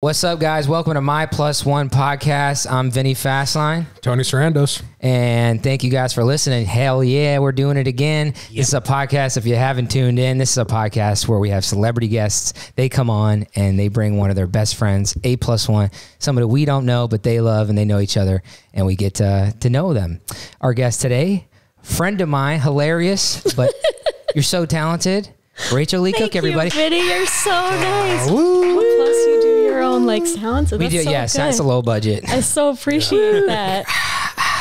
What's up, guys? Welcome to My+One podcast. I'm Vinny Fastline. Tony Sarandos. And thank you guys for listening. Hell yeah, we're doing it again. Yep. This is a podcast, if you haven't tuned in, this is a podcast where we have celebrity guests. They come on and they bring one of their best friends, A+One, somebody we don't know, but they love and they know each other, and we get to know them. Our guest today, friend of mine, hilarious, but you're so talented. Rachael Leigh, everybody. Thank you, Vinny. You're so nice. Plus, you do your own sounds. We do, so yeah. It's a low budget. I so appreciate that.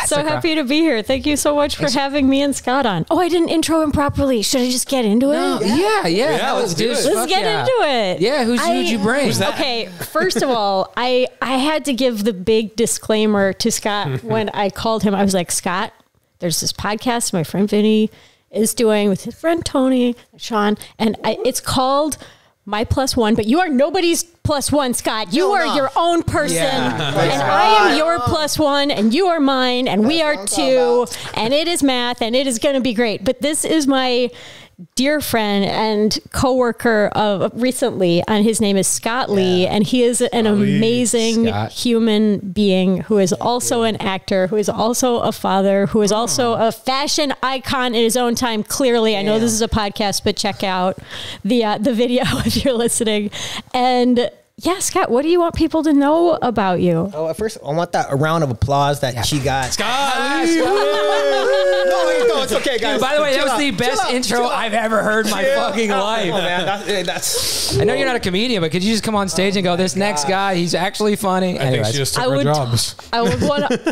So happy to be here. Thank you so much for having me and Scott on. Oh, I didn't intro him properly. Should I just get into it? Yeah. Let's do it. Let's get into it. Yeah, who'd you bring? Okay, first of all, I had to give the big disclaimer to Scott when I called him. I was like, Scott, there's this podcast my friend Vinny is doing with his friend Tony, Sean, and it's called My+One, but you are nobody's +1, Scott. You are your own person, and I am your +1, and you are mine, and we are two, and it is math, and it is going to be great. But this is my dear friend and coworker of recently, and his name is Scott Leigh, and he is an amazing human being who is also an actor, who is also a father, who is also a fashion icon in his own time. Clearly, I know this is a podcast, but check out the video if you're listening. And yeah, Scott, what do you want people to know about you? Oh, first, I want a round of applause that she got. Scott! No, it's okay, guys. Dude, by the way, that was the best intro I've ever heard in my fucking life. Oh, man, that's I know you're not a comedian, but could you just come on stage and go, this next guy, he's actually funny? I think she just took her jobs. I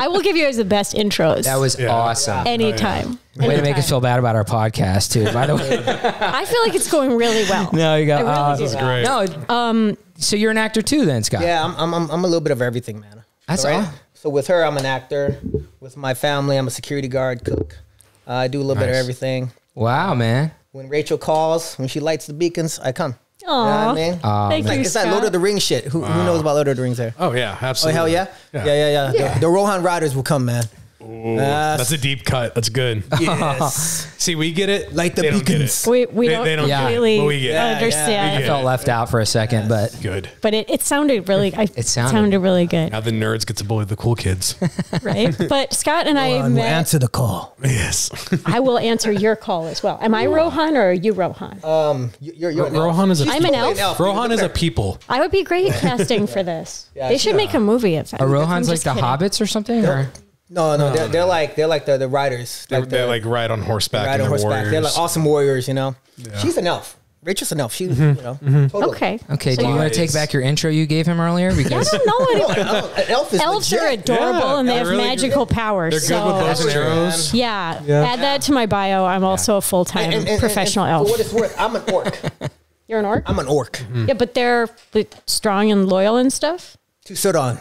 will give you guys the best intros. That was awesome. Anytime. Way to make us feel bad about our podcast, too, by the way. I feel like it's going really well. No, you got this is great. No, so you're an actor too, then, Scott? Yeah, I'm a little bit of everything, man. That's all. So with her, I'm an actor. With my family, I'm a security guard, cook. I do a little bit of everything. Wow, man. When Rachael calls, when she lights the beacons, I come. Aww. You know what I mean? Thank you, it's Scott. that Lord of the Rings shit. Who knows about Lord of the Rings there? Oh, yeah, absolutely. Oh, hell yeah? Yeah. The Rohan Riders will come, man. Ooh, that's a deep cut. That's good. Yes. See, we get it. Like the beacons. We don't really understand. I felt left out for a second, but good. But it sounded really. It sounded really good. Now the nerds get to bully the cool kids, right? But Scott and I met. Answer the call. Yes. I will answer your call as well. Am I Rohan or are you Rohan? You're Rohan is a. I'm an elf. Rohan is a people. I would be great casting for this. They should make a movie of that. Are Rohan's like the hobbits or something? Or? No, they're like the riders. They're like ride on horseback. Ride on horseback. Warriors. They're like awesome warriors, you know. Yeah. She's an elf. Rachel's an elf. She's totally. Okay. So do you want to take back your intro you gave him earlier? Because I don't know. An elf is Elves legit. are adorable and they have really magical powers. They're good with those arrows. Yeah. Add that to my bio. I'm also a full-time professional elf. For what it's worth, I'm an orc. You're an orc? I'm an orc. Yeah, but they're strong and loyal and stuff? To sit on.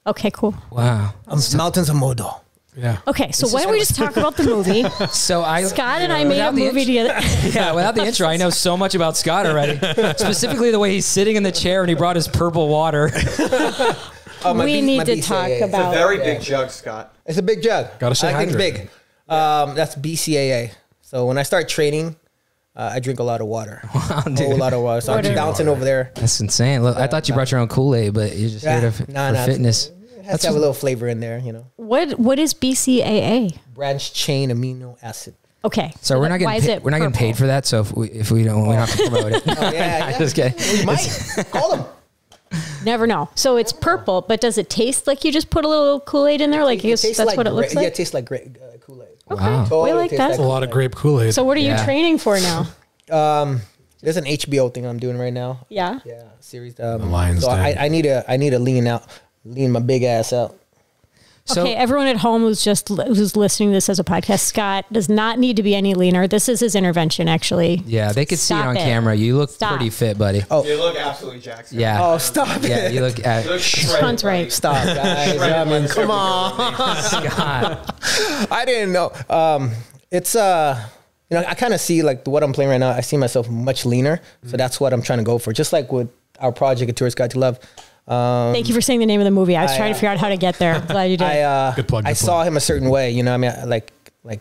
Okay, cool. wow. Mountains of Mordor. Yeah. Okay, so why don't we just talk about the movie? So Scott and I made a movie together. Yeah, without the intro, I know so much about Scott already. Specifically the way he's sitting in the chair and he brought his purple water. We need to talk about... It's a very big jug, Scott. It's a big jug. Gotta stay I think it's hydrated. big. That's BCAA. So when I start training, I drink a lot of water. Wow, A dude. whole lot of water. So I'm bouncing over there. That's insane. Look, I thought you brought your own Kool-Aid, but you're just here for fitness. It has to have a little flavor in there, you know. What is BCAA? Branch chain amino acid. Okay. So we're not getting paid for that. So if we don't have to promote it. Oh, yeah. Just kidding. Well, you might call them. Never know. So it's purple, but does it taste like you just put a little Kool-Aid in there? Like that's like what it looks like? Yeah, it tastes like great Kool-Aid. Okay. Wow. We like that. That's a lot of grape Kool-Aid. So what are you training for now? There's an HBO thing I'm doing right now. Yeah. Yeah, series. Lion's so Den. I need to lean my big ass out. So, Okay, everyone at home who's listening to this as a podcast, Scott does not need to be any leaner. This is his intervention, actually. yeah, they could see it Stop on it. camera. You look Stop. pretty fit, buddy. Oh. You look absolutely jacked. Yeah. Oh, stop it. Yeah, you look You look shredded, Sean's right. buddy. Stop, guys. I mean, come on. Scott. I didn't know. It's I kind of see like what I'm playing right now. I see myself much leaner, so that's what I'm trying to go for. Just like with our project, A Tourist Guide to Love. Thank you for saying the name of the movie. I was trying to figure out how to get there. I'm glad you did. Good plug. I saw him a certain way, you know. I mean, like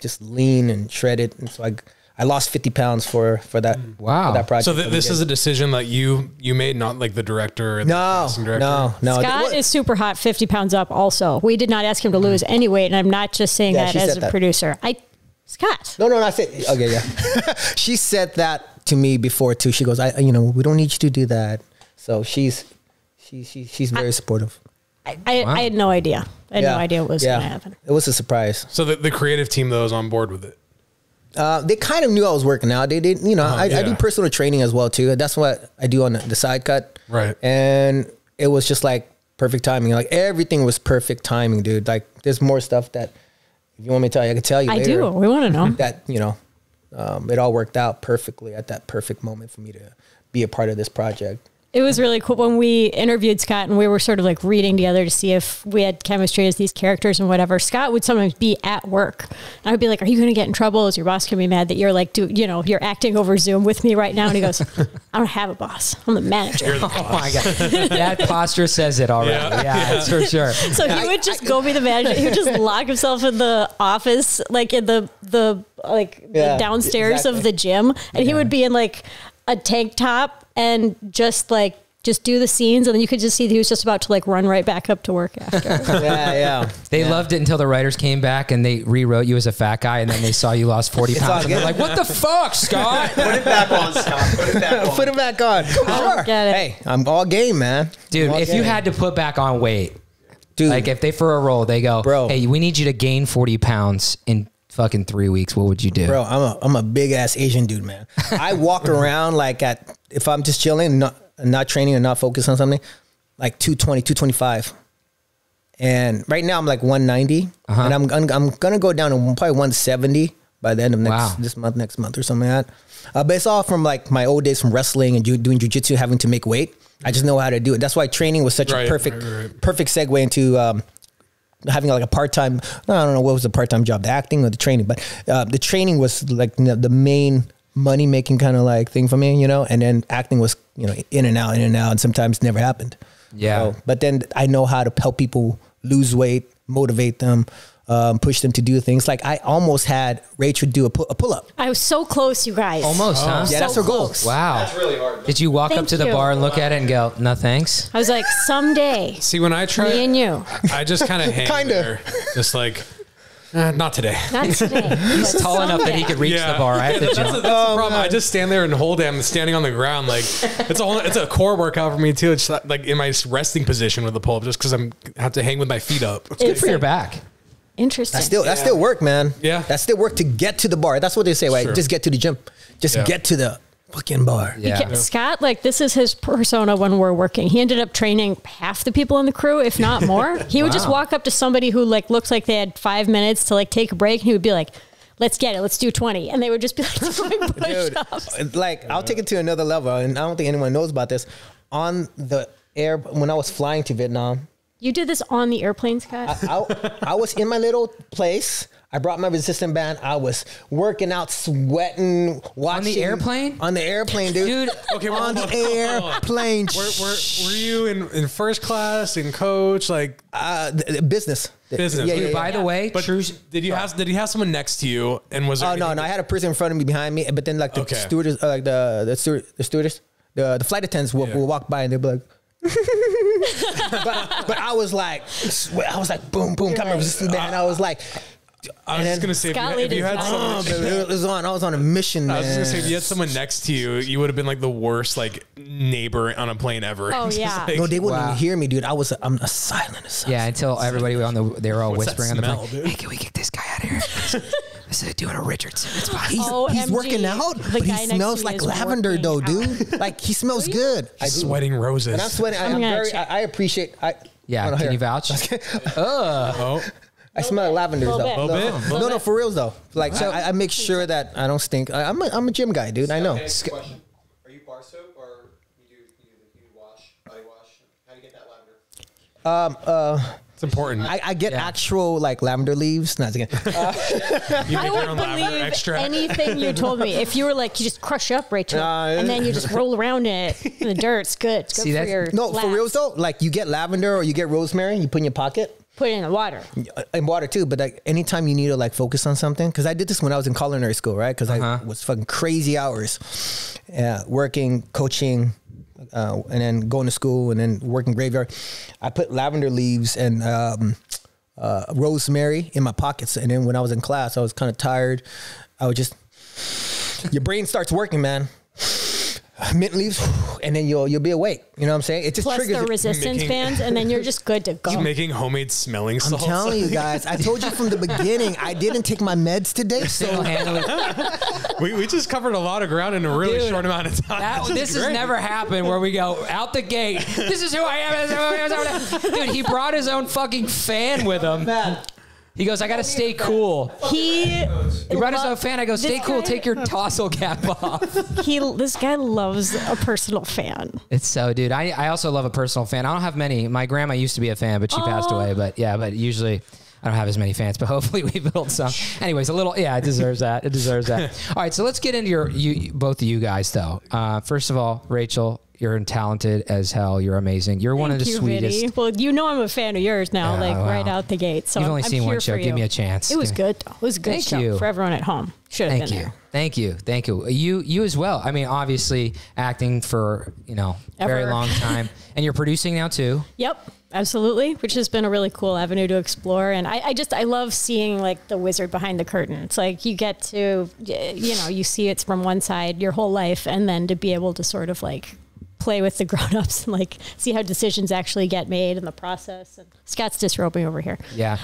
just lean and shredded, and so I lost 50 pounds for that. Wow. For that project. So that we this did. is a decision that you made, not like the director. Or the No, casting director. no. Scott is super hot, 50 pounds up also. We did not ask him to lose any weight, and I'm not just saying Yeah, that she as said a that. producer. Scott. No, I said, okay, yeah. She said that to me before too. She goes, we don't need you to do that. So she's very supportive. I had no idea. I had no idea what was going to happen. It was a surprise. So the creative team though is on board with it. They kind of knew I was working out. They did, I yeah. do personal training as well too. That's what I do on the side cut. Right. And it was just like perfect timing. Like everything was perfect timing, dude. Like there's more stuff that if you want me to tell you, I can tell you I later. do. We want to know. That, it all worked out perfectly at that perfect moment for me to be a part of this project. It was really cool when we interviewed Scott and we were sort of like reading together to see if we had chemistry as these characters and whatever. Scott would sometimes be at work and I would be like, are you going to get in trouble? Is your boss going to be mad that you're like, you're acting over Zoom with me right now? And he goes, I don't have a boss. I'm the manager. Oh my God. That posture says it already. Yeah, that's for sure. So he would just go be the manager. He would just lock himself in the office, like in the downstairs of the gym. And he would be in like a tank top and just do the scenes. And then you could just see that he was just about to like run right back up to work after. Yeah. They loved it until the writers came back and they rewrote you as a fat guy, and then they saw you lost 40 pounds. And they're like, what the fuck, Scott? Put it back on, Scott. Put it back on. Put it back on. Sure. get it. Hey, I'm all game, man. Dude, I'm all if you game. had to put back on weight, Dude, like if they for a role, they go, Bro. hey, we need you to gain 40 pounds in fucking 3 weeks. What would you do? bro, I'm a big ass Asian dude, man. I walk around like if I'm just chilling, not training or not focused on something, like 220, 225. And right now I'm like 190, and I'm gonna go down to probably 170 by the end of next month or something like that. But it's all from like my old days from wrestling and doing jujitsu, having to make weight. I just know how to do it. That's why training was such a perfect segue into having like a part-time, I don't know what was the part-time job, the acting or the training, but the training was like the main money making kind of like thing for me, and then acting was, in and out, and sometimes never happened. Yeah. But then I know how to help people lose weight, motivate them, push them to do things. Like I almost had Rachel do a pull-up. I was so close, you guys. Almost, huh? Yeah, that's her goal. close. Wow. That's really hard. Did you walk up Thank to the you. bar and look at it and go, no thanks? I was like, someday, See, when I try, me and you. I just kind of hang Kinda. there, just like, not today. Not today. He's tall enough that he could reach the bar at the That's gym. the problem. I just stand there and hold him, standing on the ground. Like it's a core workout for me too. It's like in my resting position with the pull up, just because I have to hang with my feet up. Good for your back. Interesting. That still work, man. Yeah. That still work to get to the bar. That's what they say, right? Sure. Just get to the gym. Just Yeah. get to the fucking bar. Yeah. Scott, like this is his persona when we're working. He ended up training half the people in the crew, if not more. He would just Wow. walk up to somebody who like looks like they had 5 minutes to like take a break, and he would be like, let's get it, let's do 20. And they would just be like doing push-ups. Like I'll take it to another level, and I don't think anyone knows about this. On the air, when I was flying to Vietnam, You did this on the airplane, Scott? I was in my little place. I brought my resistant band. I was working out, sweating, watching. airplane? On the airplane, dude. Dude, Okay, well, on hold the on, hold on. airplane. Were you in first class, in coach, like The business. business? Yeah, Dude, yeah, by the way, But true. did you have someone next to you, and was there Oh no, anything I had a person in front of me, behind me, but then like the Okay. stewardess, like the stewardess, the flight attendants will walk by and they'll be like. but I was like, boom, boom, got my resistant band. I was like, I was just gonna say, Scott if you had Leigh someone, baby, it was on. I was on a mission, man. I was just gonna say, if you had someone next to you, you would have been like the worst like neighbor on a plane ever. Oh, Just yeah. like- No, they wouldn't Wow. even hear me, dude. I'm a silent assassin. Yeah, until everybody they were all What's that whispering on the smell, plane. dude? Hey, can we get this guy out of here? This is doing a Richardson. It's fine. He's OMG. working out, The but he guy next to smells me like is lavender, working though, out. dude. Like he smells good. I do. sweating roses. And I'm sweating. I'm gonna check. I appreciate. Yeah, no, can here. you vouch? Oh, I smell like lavender Little though. bit. Little bit? No, for reals though. Like I make sure that I don't stink. I'm a gym guy, dude. I know. Next question. Are you bar soap or you wash, body wash? How do you get that lavender? it's important. I get actual like lavender leaves. Not again. You I make your would own lavender believe extract. anything you told me. If you were like, you just crush up, Rachel, and then you just roll around in it in the dirt. It's good. It's good See, for that's- your No, for lats. reals though. Like you get lavender or you get rosemary, you put in your pocket. Put it in the water. In water too, but like anytime you need to like focus on something, because I did this when I was in culinary school, right? Because I was fucking crazy hours, working, coaching, and then going to school and then working graveyard. I put lavender leaves and rosemary in my pockets, and then when I was in class, I was kind of tired. I would just, your brain starts working, man. Mint leaves, and then you'll be awake. You know what I'm saying? It just Plus triggers the resistance bands, and then you're just good to go. You're making homemade smelling salts. I'm telling you guys, I told you from the beginning, I didn't take my meds today. So we just covered a lot of ground in a really short amount of time. This has never happened where we go out the gate. This is who I am. This is who I am. Dude, he brought his own fucking fan with him. man, He goes, I gotta stay cool. He He brought his own fan. I go, stay This cool. guy- Take your tassel cap off. this guy loves a personal fan. It's so, dude. I also love a personal fan. I don't have many. My grandma used to be a fan, but she passed away. But yeah, but usually I don't have as many fans. But hopefully we built some. Anyways, a little. Yeah, it deserves that. It deserves that. All right, so let's get into both of you guys though. First of all, Rachel, you're talented as hell. You're amazing. You're one of the Thank you, sweetest. Vinny. Well, you know I'm a fan of yours now, Yeah, wow. right out the gate. So You've only I'm seen one here show. for Give you. me a chance. It was Give- good, though. It was a good Thank show you. for everyone at home. Should have Thank been you. there. Thank you. Thank you. You as well. I mean, obviously acting for, very Ever. long time, and you're producing now too. Yep, absolutely. Which has been a really cool avenue to explore. And I love seeing like the wizard behind the curtain. It's like you get to, you see it's from one side your whole life, and then to be able to sort of like play with the grown-ups and like see how decisions actually get made in the process. And Scott's disrobing over here. Yeah.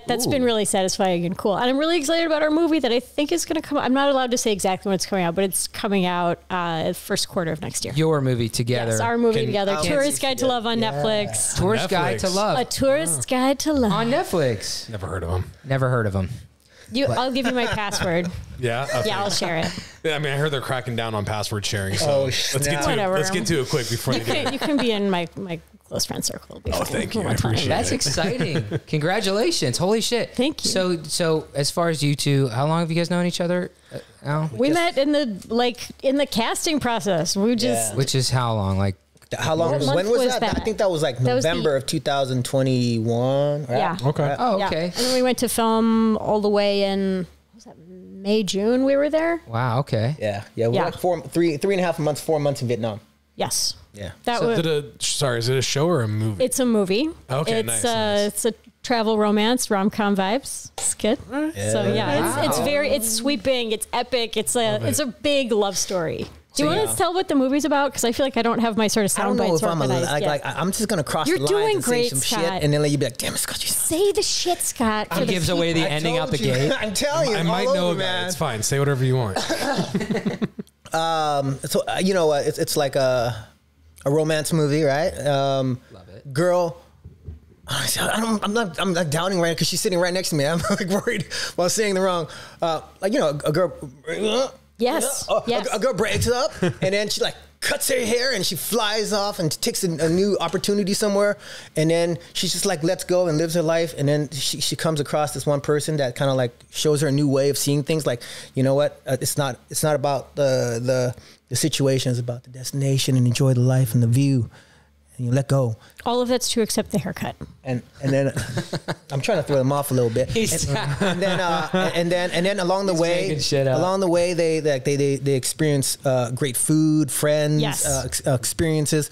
That's been really satisfying and cool. And I'm really excited about our movie that I think is going to come out. I'm not allowed to say exactly when it's coming out, but it's coming out first quarter of next year. Your movie together. Yes, our movie together. Oh, Tourist Guide to Love on Netflix. Tourist Netflix. Guide to Love. A Tourist Guide to Love. On Netflix. Never heard of them. Never heard of them. I'll give you my password. Yeah. Okay. Yeah, I'll share it. I mean, I heard they're cracking down on password sharing. So Oh, let's get snap. to Whatever. let's get to it quick before they do. You can be in my close friend circle. It'll be fine. thank you. I One time. appreciate That's it. exciting. Congratulations. Holy shit. Thank you. So as far as you two, how long have you guys known each other? Now? We met in the casting process. We just Yeah. Which is how long? Like, how long? What month When was was that? that? I think that was like That was the- November of 2021. Right? Yeah. Okay. oh, Yeah. okay. And then we went to film all the way in what was that, May, June we were there. Wow. Okay. Yeah. We Yeah. were like 3.5 months, 4 months in Vietnam. Yes. Yeah. That So was is it a show or a movie? it's a movie. Okay, It's nice. it's a travel romance, rom-com vibes. It's good. So yeah, it's it's sweeping, it's epic, it's a big love story. Do you want to tell what the movie's about? Because I feel like I don't have my sort of I don't sound know bites if I'm organized yet. I'm just gonna cross You're the lines doing and great, say some Scott. shit, and then you'd be like, "Damn it, Scott, you Say the shit, Scott. He gives away the ending out the gate. I'm telling you, I it's might all know over, that. man. It's fine. Say whatever you want. So you know what? It's like a romance movie, right? Love it. Girl. I'm not doubting right because she's sitting right next to me. I'm like worried while saying the wrong. A girl. Yes. Yes. A girl breaks up and then she like cuts her hair and she flies off and takes a new opportunity somewhere, and then she's just like lets go and lives her life, and then she comes across this one person that kind of like shows her a new way of seeing things. Like, you know what? It's not about the situation. It's about the destination and enjoy the life and the view. And you let go. All of that's true except the haircut. And then I'm trying to throw them off a little bit. And then along the way, making shit up. they experience great food, friends, Yes. experiences,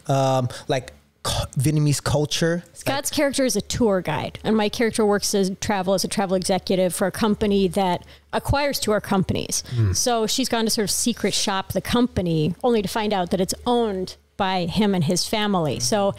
like Vietnamese culture. Scott's character is a tour guide, and my character works as a travel executive for a company that acquires tour companies. So she's gone to sort of secret shop the company, only to find out that it's owned by him and his family. So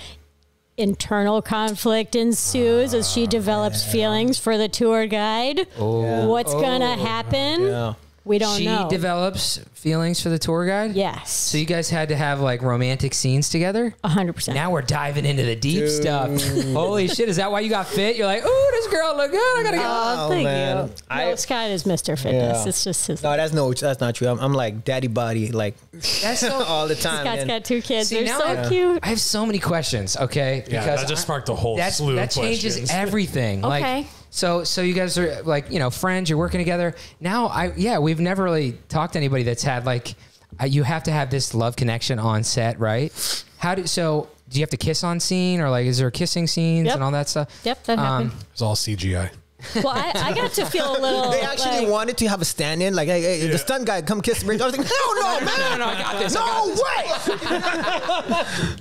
internal conflict ensues as she develops feelings for the tour guide. What's gonna happen? Yeah. We don't She know. develops feelings for the tour guide? Yes. So you guys had to have like romantic scenes together? 100%. Now we're diving into the deep stuff. Holy shit. Is that why you got fit? You're like, ooh, this girl look good. I gotta go. Oh, Oh, thank man. you. No, Scott is Mr. Fitness. Yeah. It's just his. No, that's not true. I'm like daddy body, like That's so all the time. Scott's man. got 2 kids. See, They're now so I- cute. I have so many questions, okay? Yeah, that just sparked a whole slew that of changes questions. everything. Okay. Like, so you guys are like, friends, you're working together. Now we've never really talked to anybody that's had like, you have to have this love connection on set, right? Do do you have to kiss on scene, or like is there kissing scenes Yep. and all that stuff? Yep, that happened. It's all CGI. Well, I got to feel a little. They actually wanted to have a stand-in, like, hey, the stunt guy, come kiss me. I was like, hell no, man. No, I got this. No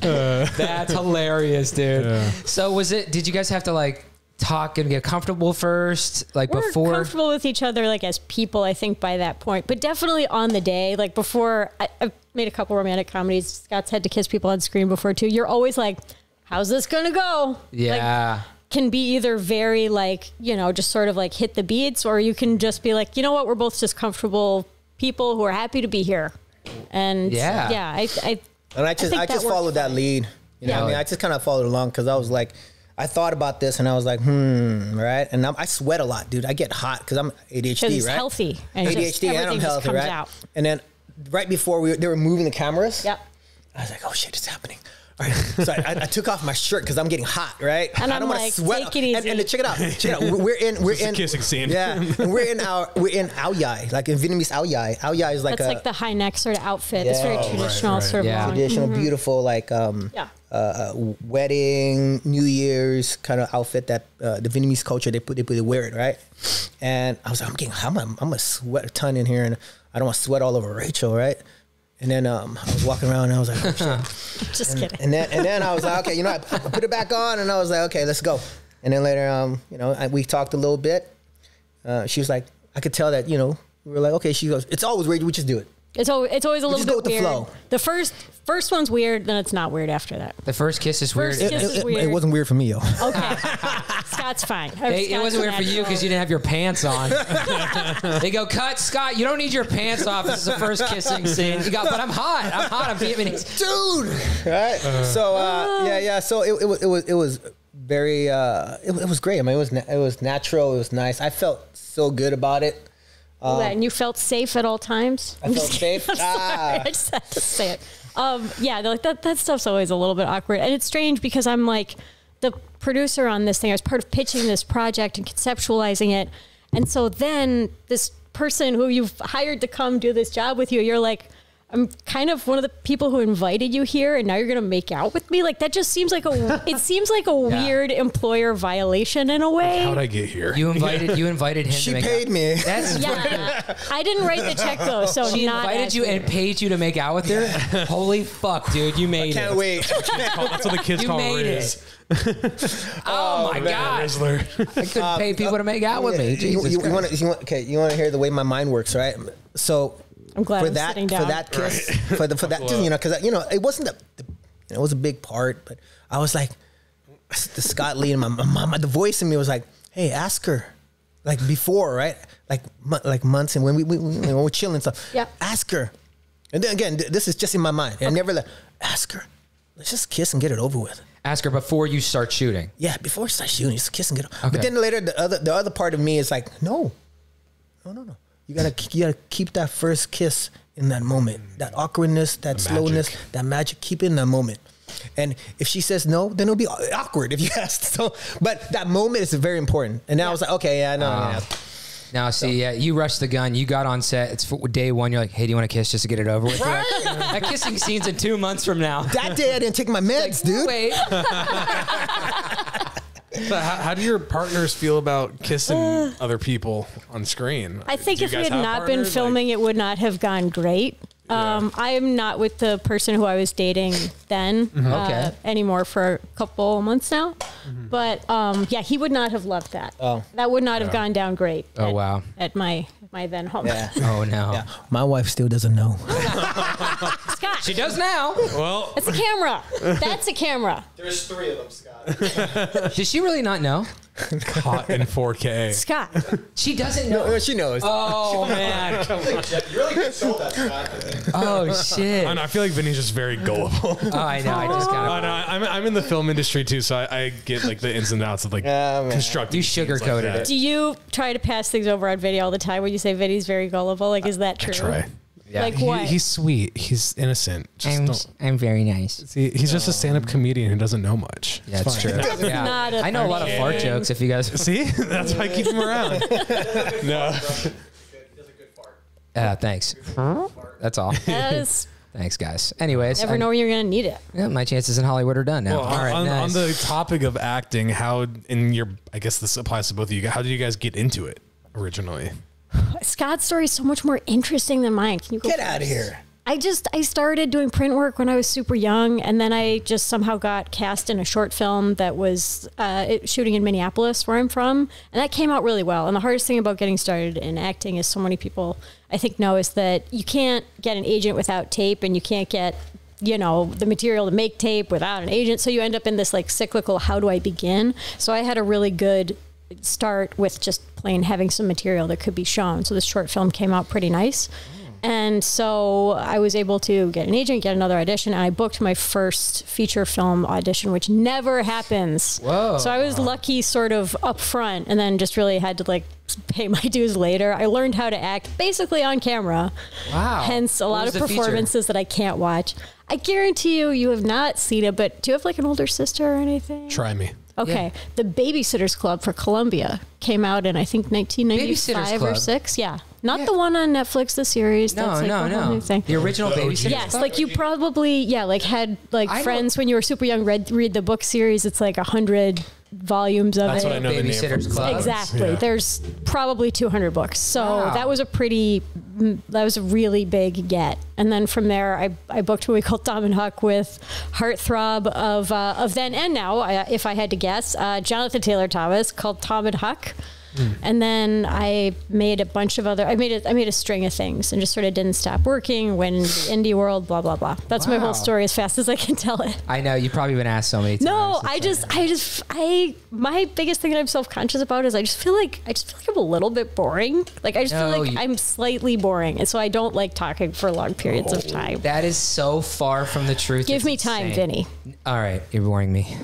way. That's hilarious, dude. Yeah. So did you guys have to like talk and get comfortable first, like We're before? comfortable with each other, like as people, I think by that point, but definitely on the day, like before. I've made a couple romantic comedies. Scott's had to kiss people on screen before too. You're always like, how's this gonna go? Yeah. Like, can be either very like, just sort of like hit the beats, or you can just be like, you know what, we're both just comfortable people who are happy to be here. And Yeah. I just worked followed that fine. lead. You know what I mean? I just kind of followed along because I was like, I thought about this and I was like, right? And I sweat a lot, dude. I get hot because I'm ADHD, 'Cause it's right? healthy. And ADHD and I'm everything just healthy, comes right? out. And then right before they were moving the cameras, Yep. I was like, oh shit, it's happening. All right. So I took off my shirt because I'm getting hot, right? And I don't I'm want to like, sweat. take it easy. And check it out. We're in a kissing scene. Yeah, and we're in Ao Yai, like in Vietnamese Ao Yai. Ao Yai is like That's like the high neck sort of outfit. It's very Yeah. traditional, right. sort of Yeah. long. traditional, beautiful, like wedding, New Year's kind of outfit that the Vietnamese culture they wear it, right? And I was like, I'm gonna sweat a ton in here, and I don't want to sweat all over Rachel, right? And then I was walking around and I was like, oh, shit. Just kidding. And then I was like, okay, I put it back on, and I was like, okay, let's go. And then later, we talked a little bit. She was like, I could tell that, we were like, okay. She goes, it's always weird. We just do it. It's always a little just bit go with the weird. flow. The first one's weird, then it's not weird after that. The first kiss is weird. First kiss is weird. It wasn't weird for me, yo. Okay. Scott's fine. It wasn't weird for you because you didn't have your pants on. They go, cut, Scott. You don't need your pants off. This is the first kissing scene. You got, but I'm hot. I'm Vietnamese, Dude. Right. So yeah. So it was very it was great. I mean, it was natural. It was nice. I felt so good about it. And you felt safe at all times? I felt safe. I'm sorry. I just had to say it. Like that stuff's always a little bit awkward. And it's strange because I'm like the producer on this thing. I was part of pitching this project and conceptualizing it. And so then this person who you've hired to come do this job with you, you're like, I'm kind of one of the people who invited you here, and now you're going to make out with me. Like that just seems like it seems like a weird employer violation in a way. How'd I get here? You invited him. She to make paid out. me. That's Yeah, I didn't write the check though, so She not invited you as and paid you to make out with her. Holy fuck, dude! You made Can't it. wait. That's what the kids You call made Riz. Oh my god! Rizzler. I couldn't pay people to make out with me. Jesus You Christ. want to hear the way my mind works, right? So I'm glad for I'm that sitting down. for that kiss for that because it wasn't it was a big part, but I was like the Scott Leigh and my mom, the voice in me was like, hey, ask her, like before, right? Like months, and when we were chilling and stuff. Yeah. Ask her, and then again, this is just in my mind. I never ask her. Let's just kiss and get it over with. Ask her before you start shooting. Yeah, before we start shooting, just kiss and get it. Okay. But then later, the other part of me is like, no. You gotta keep that first kiss in that moment. That awkwardness, that slowness, that magic. Keep it in that moment. And if she says no, then it'll be awkward if you ask. So, but that moment is very important. And now I was like, okay, yeah, no, yeah. Now, see, you rushed the gun. You got on set. It's day one. You're like, hey, do you want to kiss just to get it over with? Right. That kissing scene's in 2 months from now. That day I didn't take my meds, dude. Wait. So how do your partners feel about kissing other people on screen? I think Do you if we guys had have not been partners? filming, it would not have gone great. I am not with the person who I was dating then Okay. anymore for a couple months now. But he would not have loved that. Oh. That would not have gone down great. Oh, wow. At my then home. Yeah. Oh, no. Yeah. My wife still doesn't know. Scott, She does now. Well, it's a camera. That's a camera. There's 3 of them, Scott. Does she really not know? hot in 4K. Scott. She doesn't know. No, she knows. Oh, man. You really good sold that, Scott. I think. Oh, shit. I know, I feel like Vinny's just very gullible. Oh, I know. I just Oh, kind no, I'm in the film industry too, so I get like the ins and outs of like Yeah, man. constructing. You scenes like sugarcoated that. it. Do you try to pass things over on video all the time when you say Vinny's very gullible? Like, is that true? Try. Yeah. Like what? He's sweet. He's innocent. Just don't. I'm very nice. See, he's just a stand-up comedian who doesn't know much. Yeah, It's it's fine. true. That's Yeah. not a I know a lot of funny fart thing. jokes if you guys. See, that's why I keep him around. No, He does a good fart. Thanks. That's all. Yes. Thanks, guys. Anyways, Never know when you're going to need it. Yeah, my chances in Hollywood are done now. Well, All right, on nice. the topic of acting, I guess this applies to both of you. How did you guys get into it originally? Scott's story is so much more interesting than mine. Can you go Get first? out of here. I started doing print work when I was super young, and then I just somehow got cast in a short film that was shooting in Minneapolis, where I'm from, and that came out really well. And the hardest thing about getting started in acting, is so many people I think know, is that you can't get an agent without tape, and you can't get the material to make tape without an agent. So you end up in this like cyclical, how do I begin? So I had a really good start with just plain having some material that could be shown. So this short film came out pretty nice. And so I was able to get an agent, get another audition, and I booked my first feature film audition, which never happens. Whoa. So I was lucky sort of up front, and then just really had to like pay my dues later. I learned how to act basically on camera. Wow. Hence a What lot was of the feature? performances that I can't watch. I guarantee you have not seen it, but do you have like an older sister or anything? Try me. Okay. Yeah. The Babysitters Club for Columbia came out in, I think, 1995 Babysitters or Club? 6. Yeah. Not Yeah. the one on Netflix, the series. No, That's like no, a whole no. new thing. The original The OG. Babysitters Yes, Club? like you probably, had like I know- friends when you were super young read the book series. It's like 100 volumes of That's it. what I know the name Babysitter's from. Club. Exactly. Yeah. There's probably 200 books. So Wow. that was a really big get. And then from there, I booked a movie called Tom and Huck with heartthrob of then and now, if I had to guess, Jonathan Taylor Thomas, called Tom and Huck. And then I made a bunch of I made a string of things and just sort of didn't stop working, went into the indie world, blah, blah, blah. That's my Wow. whole story as fast as I can tell it. I know you've probably been asked so many times. No, It's my biggest thing that I'm self-conscious about is I just feel like I'm a little bit boring. Like I just feel No, like I'm slightly boring, and so I don't like talking for long periods of time. that is so far from the truth. Give It's me time, insane. Vinny. All right, you're boring me.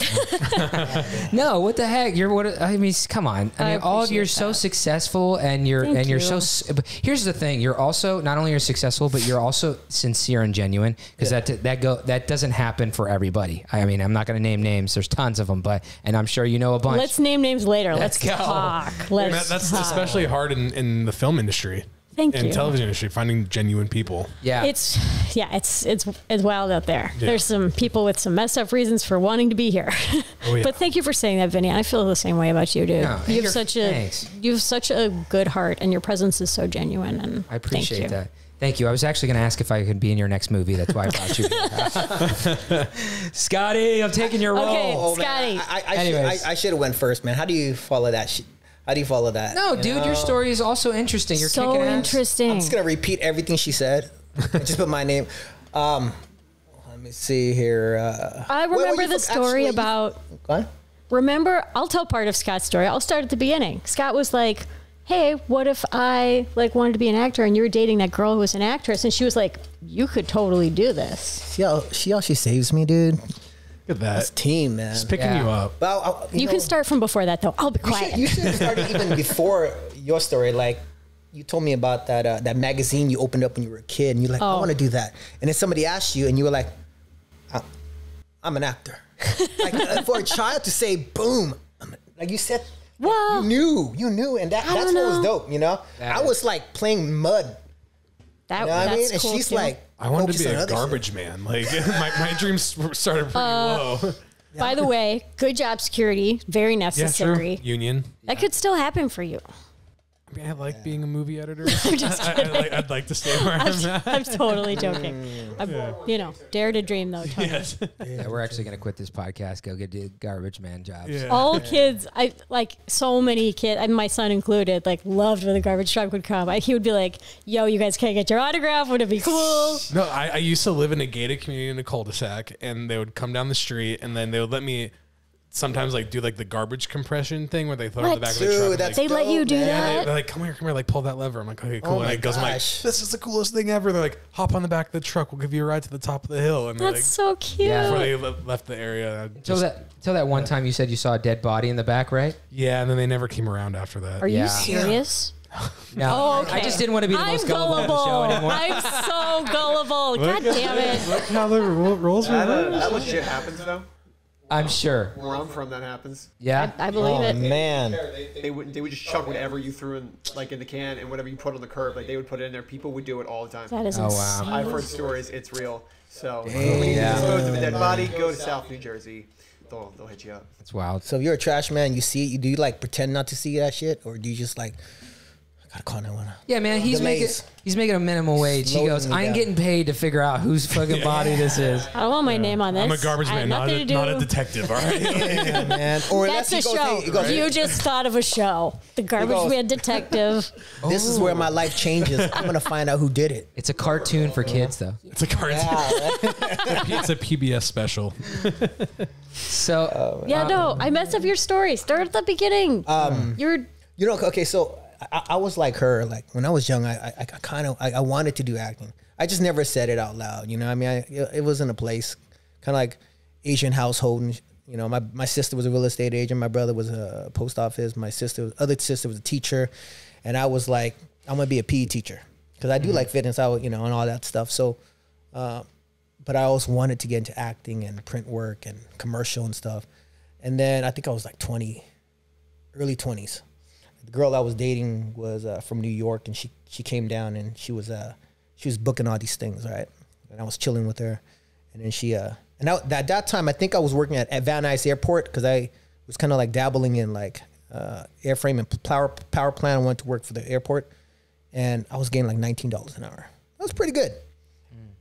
No, what the heck? I mean, come on. I mean, all of you're appreciate so that. successful, and you're Thank you're you. so. But here's the thing: you're also not only you're successful, but you're also sincere and genuine. Because that doesn't happen for everybody. I mean, I'm not going to name names. There's tons of them, and I'm sure you know a bunch. Let's name names later. Let's go. talk. And Let's that's talk. especially hard in the film industry. Thank and you. television industry, finding genuine people. yeah. It's wild out there. Yeah. There's some people with some messed up reasons for wanting to be here. Oh, yeah. But thank you for saying that, Vinny. I feel the same way about you, dude. No, you you're- have thanks. such a good heart, and your presence is so genuine. And I appreciate thank you. that. Thank you. I was actually going to ask if I could be in your next movie. That's why I brought you. Scotty, I'm taking your role. Okay. Oh, man, Scotty. Anyways. I should have went first, man. How do you follow that? How do you follow that? No, You dude, know? your story is also interesting. You're So kicking ass. interesting. I'm just gonna repeat everything she said. I just put my name. Let me see here. I where were remember you the from? story Actually, about. What? Remember, I'll tell part of Scott's story. I'll start at the beginning. Scott was like, "Hey, what if I wanted to be an actor and you were dating that girl who was an actress?" And she was like, "You could totally do this." See how she saves me, dude. Look at that. That's team, man. Just picking Yeah. you up. Well, You can start from before that, though. I'll be quiet. You should have started even before your story. Like you told me about that magazine you opened up when you were a kid, and you're like, I Oh. want to do that. And then somebody asked you, and you were like, I'm an actor. Like for a child to say, boom, like you said. Well, You knew, and that's don't what was know. dope, you know? That I was like playing mud, that, you know what I that's mean? And cool she's too. like, I wanted to focus be on a other garbage shit. man. Like my dreams started pretty low. By the way, good job, security. Very Yeah, sure. necessary. Union. That could still happen for you. I mean, I like being a movie editor. just I'd like to stay where I'm at. I'm totally joking. Dare to dream, though, Tony. Yes. Yeah, we're actually going to quit this podcast, go get the garbage man jobs. Yeah. All kids, so many kids, my son included, loved when the garbage truck would come. He would be like, "Yo, you guys can't get your autograph. Would it be cool?" No, I used to live in a gated community in a cul-de-sac, and they would come down the street, and then they would let me sometimes do the garbage compression thing where they throw it in the What? back of the Dude, truck. and, that's They let you do dope, man. that? they're like, come here, pull that lever. I'm like, okay, cool. Oh and my it goes, I'm like, gosh. this is the coolest thing ever. They're like, hop on the back of the truck. We'll give you a ride to the top of the hill. And they're That's so cute. Yeah. before they left the area. Till that one time you said you saw a dead body in the back, right? Yeah, and then they never came around after that. Are Yeah. you serious? No. Oh, okay. I just didn't want to be the I'm most gullible on the show gullible. anymore. I'm so gullible. God damn it. Look how the roles That reversed. legit happens though. I'm sure. Where I'm from, that happens. Yeah. I believe it. Man. They would just chuck whatever you threw in the can and whatever you put on the curb. Like they would put it in there. People would do it all the time. That is Oh, wow. insane. I've heard stories. It's real. So when you dispose of a dead body, go to South New Jersey. They'll hit you up. That's wild. So if you're a trash man, you see it. Do you like pretend not to see that shit, or do you just like, I gotta call 911? Yeah, man, he's making a minimum wage. He goes, I'm getting paid to figure out whose fucking body this is. I don't want my name on this. I'm a garbage I have man, not nothing to do. not a detective. All right. Yeah, man. Or That's a unless show. he goes, You just thought of a show. The Garbage goes- Man Detective. this is where my life changes. I'm gonna find out who did it. It's a cartoon for kids, though. It's a cartoon. It's a PBS special. So, Yeah, no, I messed up your story. Start at the beginning. You're You know, okay, so I was like her. Like when I was young, I kind of wanted to do acting. I just never said it out loud. You know, I mean, it was in a place, kind of like Asian household. And, you know, my sister was a real estate agent. My brother was a post office. My other sister was a teacher, and I was like, I'm gonna be a PE teacher because I do like fitness. And all that stuff. So, but I always wanted to get into acting and print work and commercial and stuff. And then I think I was like 20, early 20s. The girl I was dating was from New York, and she came down, and she was booking all these things, right? And I was chilling with her, and then at that time I think I was working at Van Nuys Airport because I was kind of like dabbling in like airframe and power plant. I wanted to work for the airport, and I was getting like $19 an hour. That was pretty good.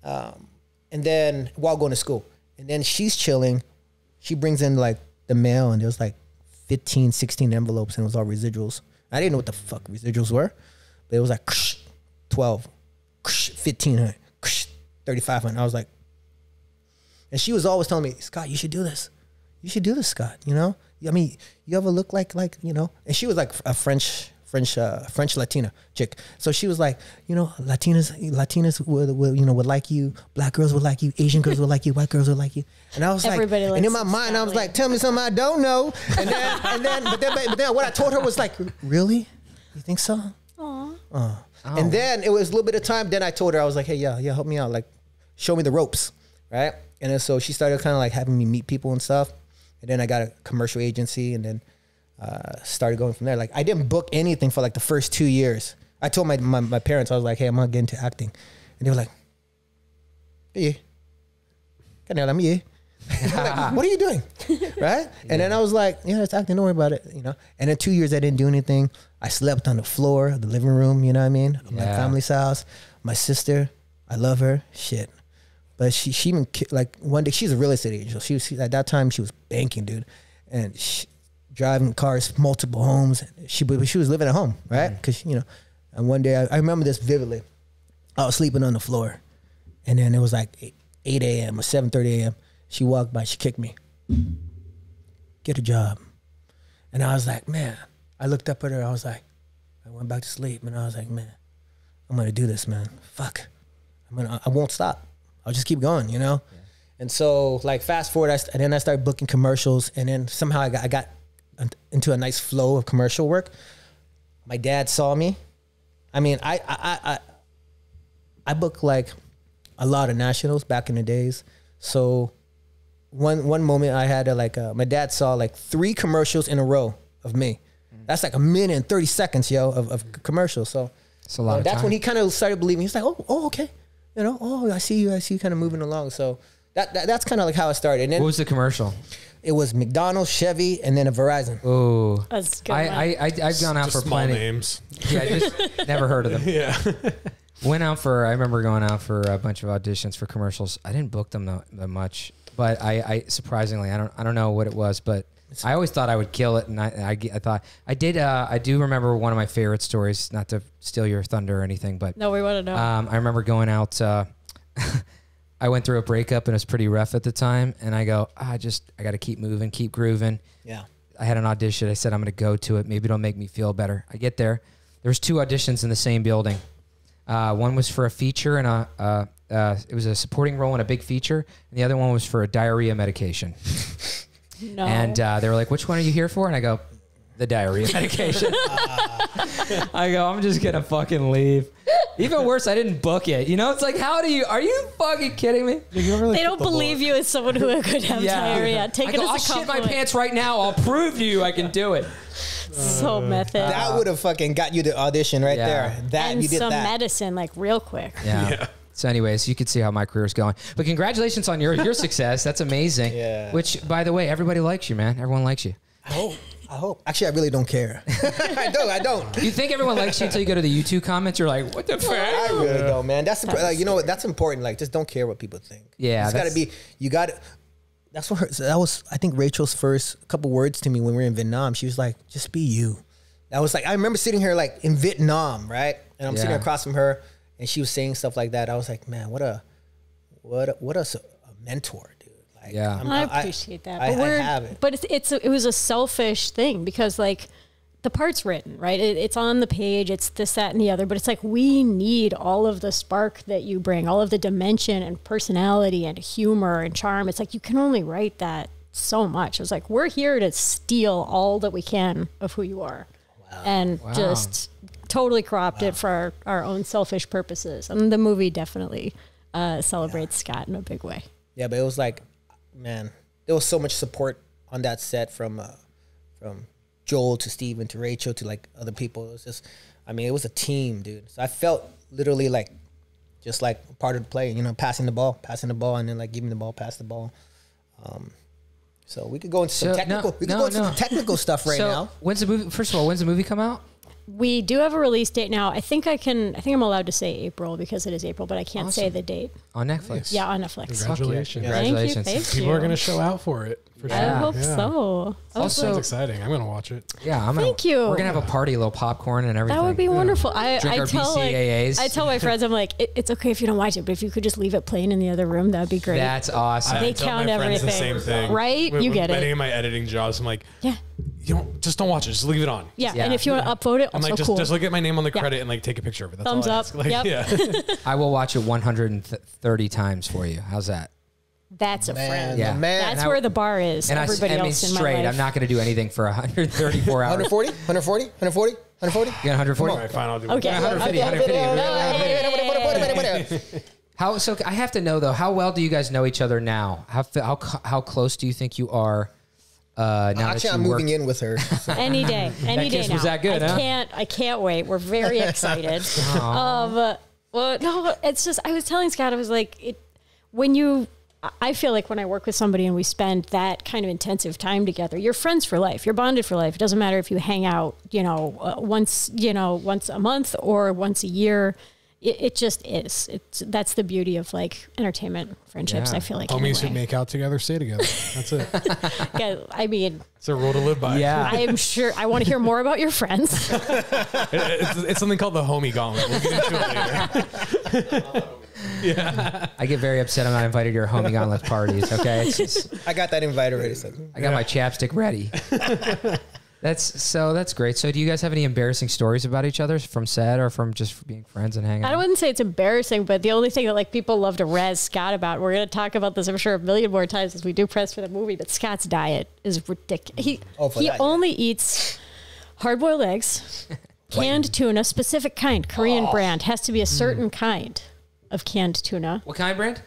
And then while going to school, and then she's chilling, she brings in like the mail, and there was like 15, 16 envelopes, and it was all residuals. I didn't know what the fuck residuals were, but it was like 12, 1,500, 3,500. I was like, and she was always telling me, Scott, you should do this. You should do this, Scott. You know, I mean, you ever look like you know? And she was like a French Latina chick. So she was like, you know, Latinas would like you, black girls would like you, Asian girls would like you, white girls would like you. And I was Everybody like, likes and in my mind, I was like, tell me something I don't know. But then what I told her was like, really? You think so? Aww. And then it was a little bit of time. Then I told her, I was like, hey, yeah, help me out. Like, show me the ropes, right? And then so she started kind of like having me meet people and stuff. And then I got a commercial agency, and then started going from there. Like I didn't book anything for like the first 2 years. I told my parents, I was like, hey, I'm gonna get into acting. And they were like, hey, like, what are you doing? Right? And then I was like, yeah, it's acting, don't worry about it, you know. And then 2 years I didn't do anything. I slept on the floor of the living room, you know what I mean? Of my family's house. My sister, I love her, shit. But she even, like one day, she's a real estate agent. She was, at that time she was banking, dude. And driving cars, multiple homes. She was living at home, right? Because, you know, and one day, I remember this vividly. I was sleeping on the floor. And then it was like 8 a.m. or 7:30 a.m. She walked by, she kicked me. Get a job. And I was like, man, I looked up at her, I was like, I went back to sleep, and I was like, man, I'm going to do this, man. Fuck. I won't stop. I'll just keep going, you know? Yeah. And so, like, fast forward, and then I started booking commercials, and then somehow I got into a nice flow of commercial work. My dad saw me. I mean, I booked, like, a lot of nationals back in the days. So one moment I had my dad saw like 3 commercials in a row of me. That's like 1 minute and 30 seconds, of commercials. So it's a lot of that's time. when he kind of started believing. He's like, oh, okay. You know, I see you kind of moving along. So that's kind of like how it started. And then What was the commercial? it was McDonald's, Chevy, and then a Verizon. Oh, That's good. I've gone out Just for small plenty. names. Yeah, I just never heard of them. Yeah. I remember going out for a bunch of auditions for commercials. I didn't book them that much, but I surprisingly, I don't know what it was, but I always thought I would kill it. And I thought I did. I do remember one of my favorite stories, not to steal your thunder or anything, but No, we want to know. I remember going out, I went through a breakup and it was pretty rough at the time. And I go, I got to keep moving, keep grooving. Yeah. I had an audition. I said, I'm going to go to it. Maybe it'll make me feel better. I get there. There was 2 auditions in the same building. One was for a feature and it was a supporting role in a big feature. And the other one was for a diarrhea medication. no. And they were like, which one are you here for? And I go, the diarrhea medication. I go, I'm just going to fucking leave. Even worse, I didn't book it. You know, it's like, are you fucking kidding me? They don't believe you as someone who could have diarrhea. Take it as a I'll shit my compliment. pants right now. I'll prove to you I can do it. So method. That would have fucking got you the audition right there. That and you did some that. medicine, like real quick. Yeah. So anyways, you can see how my career is going. But congratulations on your success. That's amazing. Yeah. Which, by the way, everybody likes you, man. Everyone likes you. I hope. Actually, I really don't care. I don't. You think everyone likes you until you go to the YouTube comments? You're like, what the fuck? I really don't, man. That's you know what? That's important. Like, just don't care what people think. Yeah, it's got to be. You got to. That's what that was. I think Rachel's first couple words to me when we were in Vietnam. She was like, "Just be you." That was like, I remember sitting here like in Vietnam, right? And I'm sitting across from her, and she was saying stuff like that. I was like, man, what a mentor, dude. Like, yeah, I appreciate that. I But have it. But it was a selfish thing because like the part's written, right? It's on the page. It's this, that, and the other. But it's like we need all of the spark that you bring, all of the dimension and personality and humor and charm. It's like you can only write that so much. It was like we're here to steal all that we can of who you are, and just totally cropped it for our own selfish purposes. And the movie definitely celebrates Scott in a big way. Yeah, but it was like, man, there was so much support on that set from Joel to Steven to Rachel to like other people. It was just, I mean, it was a team, dude. So I felt literally like just like part of the play, you know, passing the ball, and then like giving the ball, pass the ball. So we could go into some technical. Some technical stuff right now. When's the movie? First of all, when's the movie come out? We do have a release date now. I think I'm allowed to say April because it is April, but I can't say the date. On Netflix. Yeah, on Netflix. Congratulations. Yeah. Thank Congratulations. you. Thank People are you. going to show out for it. For sure. I hope Yeah. so. Also, That's exciting. I'm going to watch it. Yeah, Thank you. We're gonna have a party, a little popcorn and everything. That would be wonderful. Drink I our tell BCAAs. I tell my friends, I'm like, it's okay if you don't watch it, but if you could just leave it playing in the other room, that'd be great. That's awesome. They I tell count my friends everything. the same thing. Right? With You get many it. of my editing jobs, I'm like, Yeah. don't watch it. Just leave it on. Yeah. Yeah. And if you want to upvote it, I'm also like, cool. just look at my name on the Yeah. credit and like take a picture of it. That's Thumbs all I up. ask. Like, Yep. Yeah. I will watch it 130 times for you. How's that? That's a friend. Yeah. Man. That's And where the bar is. And Everybody I mean else in my straight. life. I'm not going to do anything for 134 hours. 140? 140? 140? 140? You got 140? All right, fine. I'll do Okay. it. 150, 150. How? So I have to know though. How well do you guys know each other now? How close do you think you are? Now Actually, I'm moving in with her. So. Any day. Any day kiss now. was that good, huh? I can't wait. We're very excited. Well, no, it's just, I was telling Scott, I was like, I feel like when I work with somebody and we spend that kind of intensive time together, you're friends for life. You're bonded for life. It doesn't matter if you hang out, once a month or once a year. It just is. That's the beauty of like entertainment friendships. Yeah. I feel like Homies who anyway. make out together, stay together. That's it. Yeah, I mean, It's a rule to live by. Yeah. I am sure I want to hear more about your friends. It's something called the homie gauntlet. We'll get into it later. Yeah. I get very upset I'm not invited to your homie gauntlet parties. Okay, it's just, I got that invite already. So. I got my chapstick ready. That's great. So do you guys have any embarrassing stories about each other from set or from just being friends and hanging out? I wouldn't say it's embarrassing, but the only thing that like people love to razz Scott about, we're going to talk about this, I'm sure, a million more times as we do press for the movie, but Scott's diet is ridiculous. He only eats hard-boiled eggs, canned tuna, specific kind, Korean brand, has to be a certain kind of canned tuna. What kind, brand?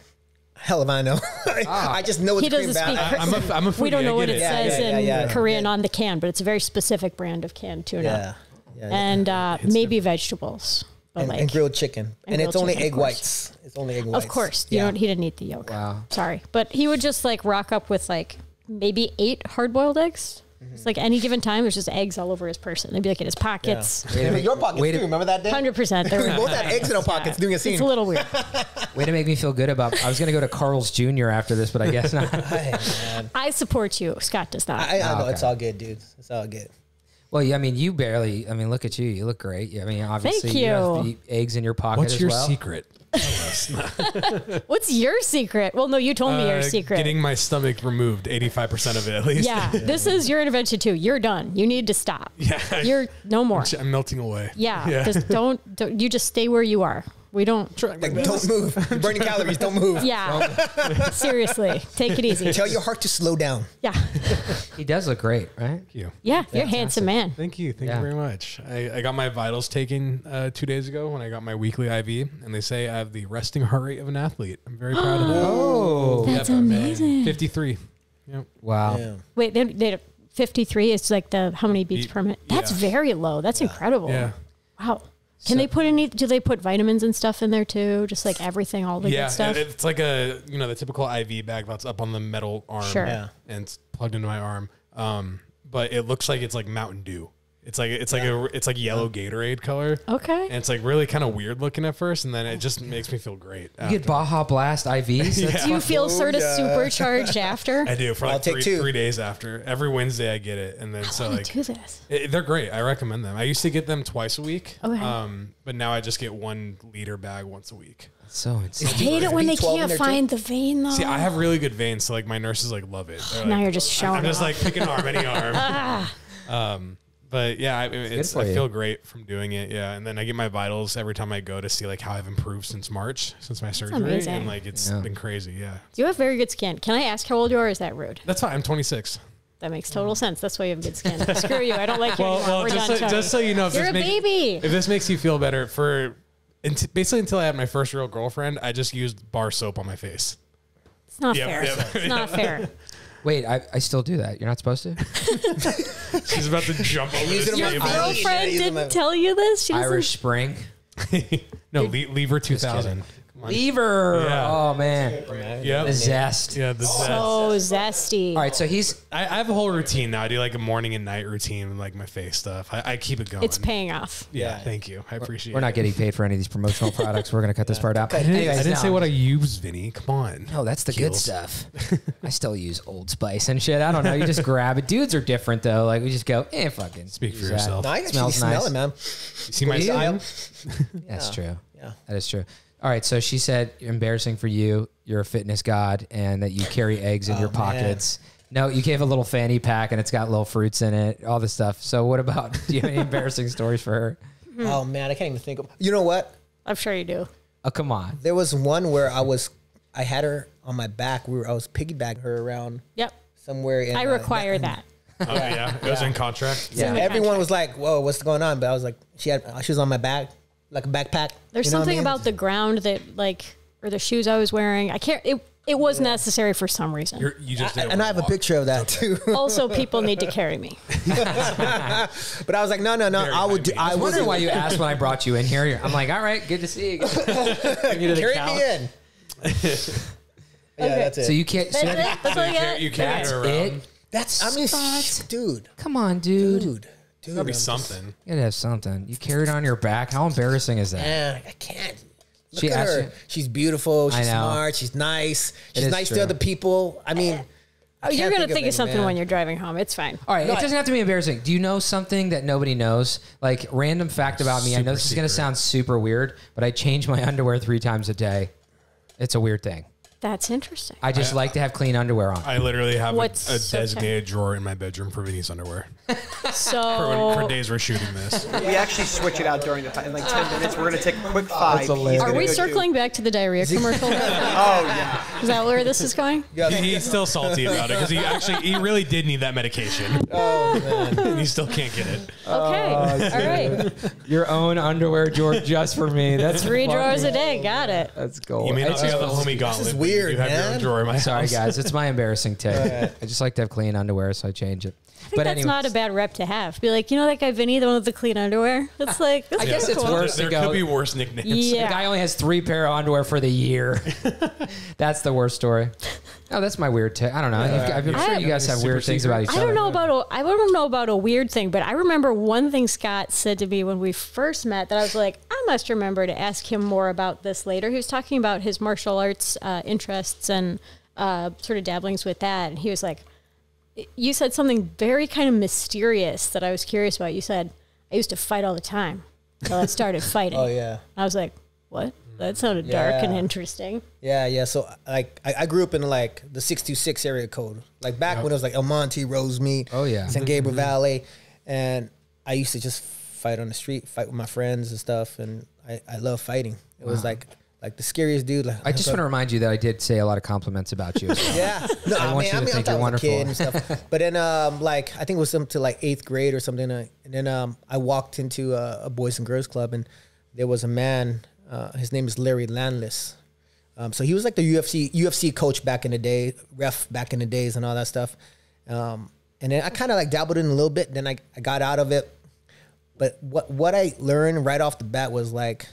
Hell if I know. I just know it's He doesn't speak. I'm a foodie. We don't know I what get it it. says Yeah, in Korean on the can, but it's a very specific brand of canned tuna. Yeah. And maybe vegetables. But And grilled chicken. And it's grilled only chicken, egg of course. whites. It's only egg whites. Of course. Yeah. He didn't eat the yolk. Wow. Sorry. But he would just like rock up with like maybe 8 hard-boiled eggs. It's like any given time, there's just eggs all over his person. They'd be like in his pockets. Wait a minute. Your pockets too. Remember that day? 100%. We both had eggs in our pockets doing a scene. It's a little weird. Way to make me feel good about. I was going to go to Carl's Jr. after this, but I guess not. Hey, man. I support you. Scott does not. I know. Okay. It's all good, dude. It's all good. Well, yeah, I mean, you barely. I mean, look at you. You look great. I mean, obviously, Thank you. have the eggs in your pocket What's as your well. secret? What's your secret? Well, no, you told me your secret. Getting my stomach removed, 85% of it at least. Yeah, this is your intervention too. You're done. You need to stop. Yeah. You're no more. I'm melting away. Yeah, just don't. You just stay where you are. We don't. Like, don't move. You're burning calories. Don't move. Yeah, seriously, take it easy. Tell your heart to slow down. Yeah, He does look great, right? Thank you. Yeah, you're a handsome man. Thank you. Thank Yeah. you very much. I got my vitals taken 2 days ago when I got my weekly IV, and they say I have the resting heart rate of an athlete. I'm very proud of that. Oh, That's amazing. 53. Yep. wow. Yeah. Wait, they 53 is like the how many beats per minute? That's Yeah. very low. That's incredible. Yeah. Wow. Can they put any? Do they put vitamins and stuff in there too? Just like everything, all the Yeah, good stuff. it's like the typical IV bag that's up on the metal arm, Sure. Yeah. and it's plugged into my arm. But it looks like it's like Mountain Dew. It's like yellow Gatorade color. Okay. And it's like really kind of weird looking at first, and then it just makes me feel great. You get Baja Blast IVs. That's Do you feel sort of supercharged after? I do for I'll like take two. 3 days after. Every Wednesday I get it, and then so I like do this. they're great. I recommend them. I used to get them twice a week. Okay. But now I just get 1 liter bag once a week. so insane. I hate it when they B12 in can't there, too? find the vein though. See, I have really good veins, so like my nurses like love it. They're Now like, you're just showing I'm just off. like pick an arm, any arm. But yeah, I for you. feel great from doing it. Yeah, and then I get my vitals every time I go to see like how I've improved since March, since my surgery, amazing. and like it's Yeah. been crazy. Yeah, You have very good skin. Can I ask how old you are? Or is that rude? that's fine. I'm 26. That makes total sense. That's why you have good skin. Screw you. I don't like you anymore. Well, We're just done, so, Tony. just so you know, if You're a baby. if this makes you feel better, basically until I had my first real girlfriend, I just used bar soap on my face. It's not Yep, fair. yep. It's not fair. Wait, I still do that. You're not supposed to? She's about to jump over Use this it on my table. face. Girlfriend Yeah, didn't my- tell you this? She doesn't. Irish Spring. No, Lever 2000. Come on. Lever. Yeah. Oh, man. Yeah, The zest. yeah. The zest. So zesty. All right, so he's... I have a whole routine now. I do like a morning and night routine with like my face stuff. I keep it going. It's paying off. Yeah, thank you. I appreciate it. We're not getting paid for any of these promotional products. We're going to cut this part out. I didn't Anyways, say no. what I use, Vinny. Come on. No, that's the good Keels. stuff. I still use Old Spice and shit. I don't know. You just grab it. Dudes are different, though. Like, we just go, fucking. Speak for use that. yourself. No, I actually Smells smell nice. it, man. You see my Style. skin? That's true. Yeah. That is true. All right, so she said, embarrassing for you, you're a fitness god, and that you carry eggs in your man. pockets. No, you gave a little fanny pack, and it's got little fruits in it, all this stuff. So what about, do you have any embarrassing stories for her? Oh man, I can't even think of. You know what? I'm sure you do. Oh, come on. There was one where I had her on my back. I was piggybacking her around Yep. somewhere. In, I require that. Oh yeah, it was in contract. Yeah. in the Everyone contract. was like, "Whoa, what's going on?" But I was like, she was on my back, like a backpack. There's You know what I something mean? about the ground that or the shoes I was wearing. I can't. It was necessary for some reason. You just didn't And I have a walk. picture of that too. Also, people need to carry me. But I was like, no, Very I would do. kind I I was would wondering why you asked when I brought you in here. I'm like, all right, good to see you. Bring you to the carry couch. me in. Yeah, that's it. So you can't. So That's it. That's all you got. You can't that's carry her around. it. that's. I mean, Scott. dude, Come on, dude. dude. Gotta be I'm just- something. You gotta have something. You carry it on your back. How embarrassing is that? Man, I can't. Look She at asked her. you- She's beautiful. She's I know. smart. She's nice. She's is nice true. to other people. I mean, Oh, you're can't gonna think any, of something man. when you're driving home. It's fine. All right, No, it doesn't have to be embarrassing. Do you know something that nobody knows? Like random fact about me. I know Super this is gonna secret. sound super weird, but I change my underwear 3 times a day. It's a weird thing. That's interesting. I just like to have clean underwear on. I literally have What's a so designated drawer in my bedroom for Vinny's underwear for So, days we're shooting this. We actually switch it out during the time. In like 10 minutes, we're going to take a quick 5. He's hilarious. are gonna we go circling back to the diarrhea commercial? Oh, yeah. Is that where this is going? He's still salty about it because he really did need that medication. oh man. And he still can't get it. Okay. All right. Your own underwear drawer just for me. That's 3 drawers a day. Got it. That's gold. You may not It's be just- on the homie gauntlet. is but weird, you have your man. own drawer in my Sorry, house. guys. It's my embarrassing take. I just like to have clean underwear, so I change it. I think that's not a bad rep to have. Be like, you know that guy Vinny, the one with the clean underwear? It's like, that's I guess kinda it's cool. worse. There to go- could be worse nicknames. Yeah. The guy only has 3 pair of underwear for the year. That's the worst story. Oh, that's my weird take. I don't know. I'm sure you guys have Super weird things secret. about each I other. don't know about a weird thing, but I remember one thing Scott said to me when we first met that I was like, I must remember to ask him more about this later. He was talking about his martial arts interests and sort of dabblings with that. And he was like, you said something very kind of mysterious that I was curious about. You said, I used to fight all the time until I started fighting. Oh yeah. I was like, what? That sounded dark and Yeah. interesting. Yeah. So like, I grew up in like the 626 area code. Like back when it was like El Monte, Rosemead. Oh, yeah. San Gabriel Valley, and I used to just fight on the street, fight with my friends and stuff. And I love fighting. It was like like the scariest dude. Like, I just want to remind you that I did say a lot of compliments about you as well. yeah, no, I want you to think you're I'm wonderful. a kid and stuff. But then, like, I think it was up to like 8th grade or something. And then I walked into a Boys and Girls Club, and there was a man. His name is Larry Landless. So he was like the UFC coach back in the day, ref back in the days, and all that stuff. And then I kind of like dabbled in a little bit. Then I got out of it. But what I learned right off the bat was like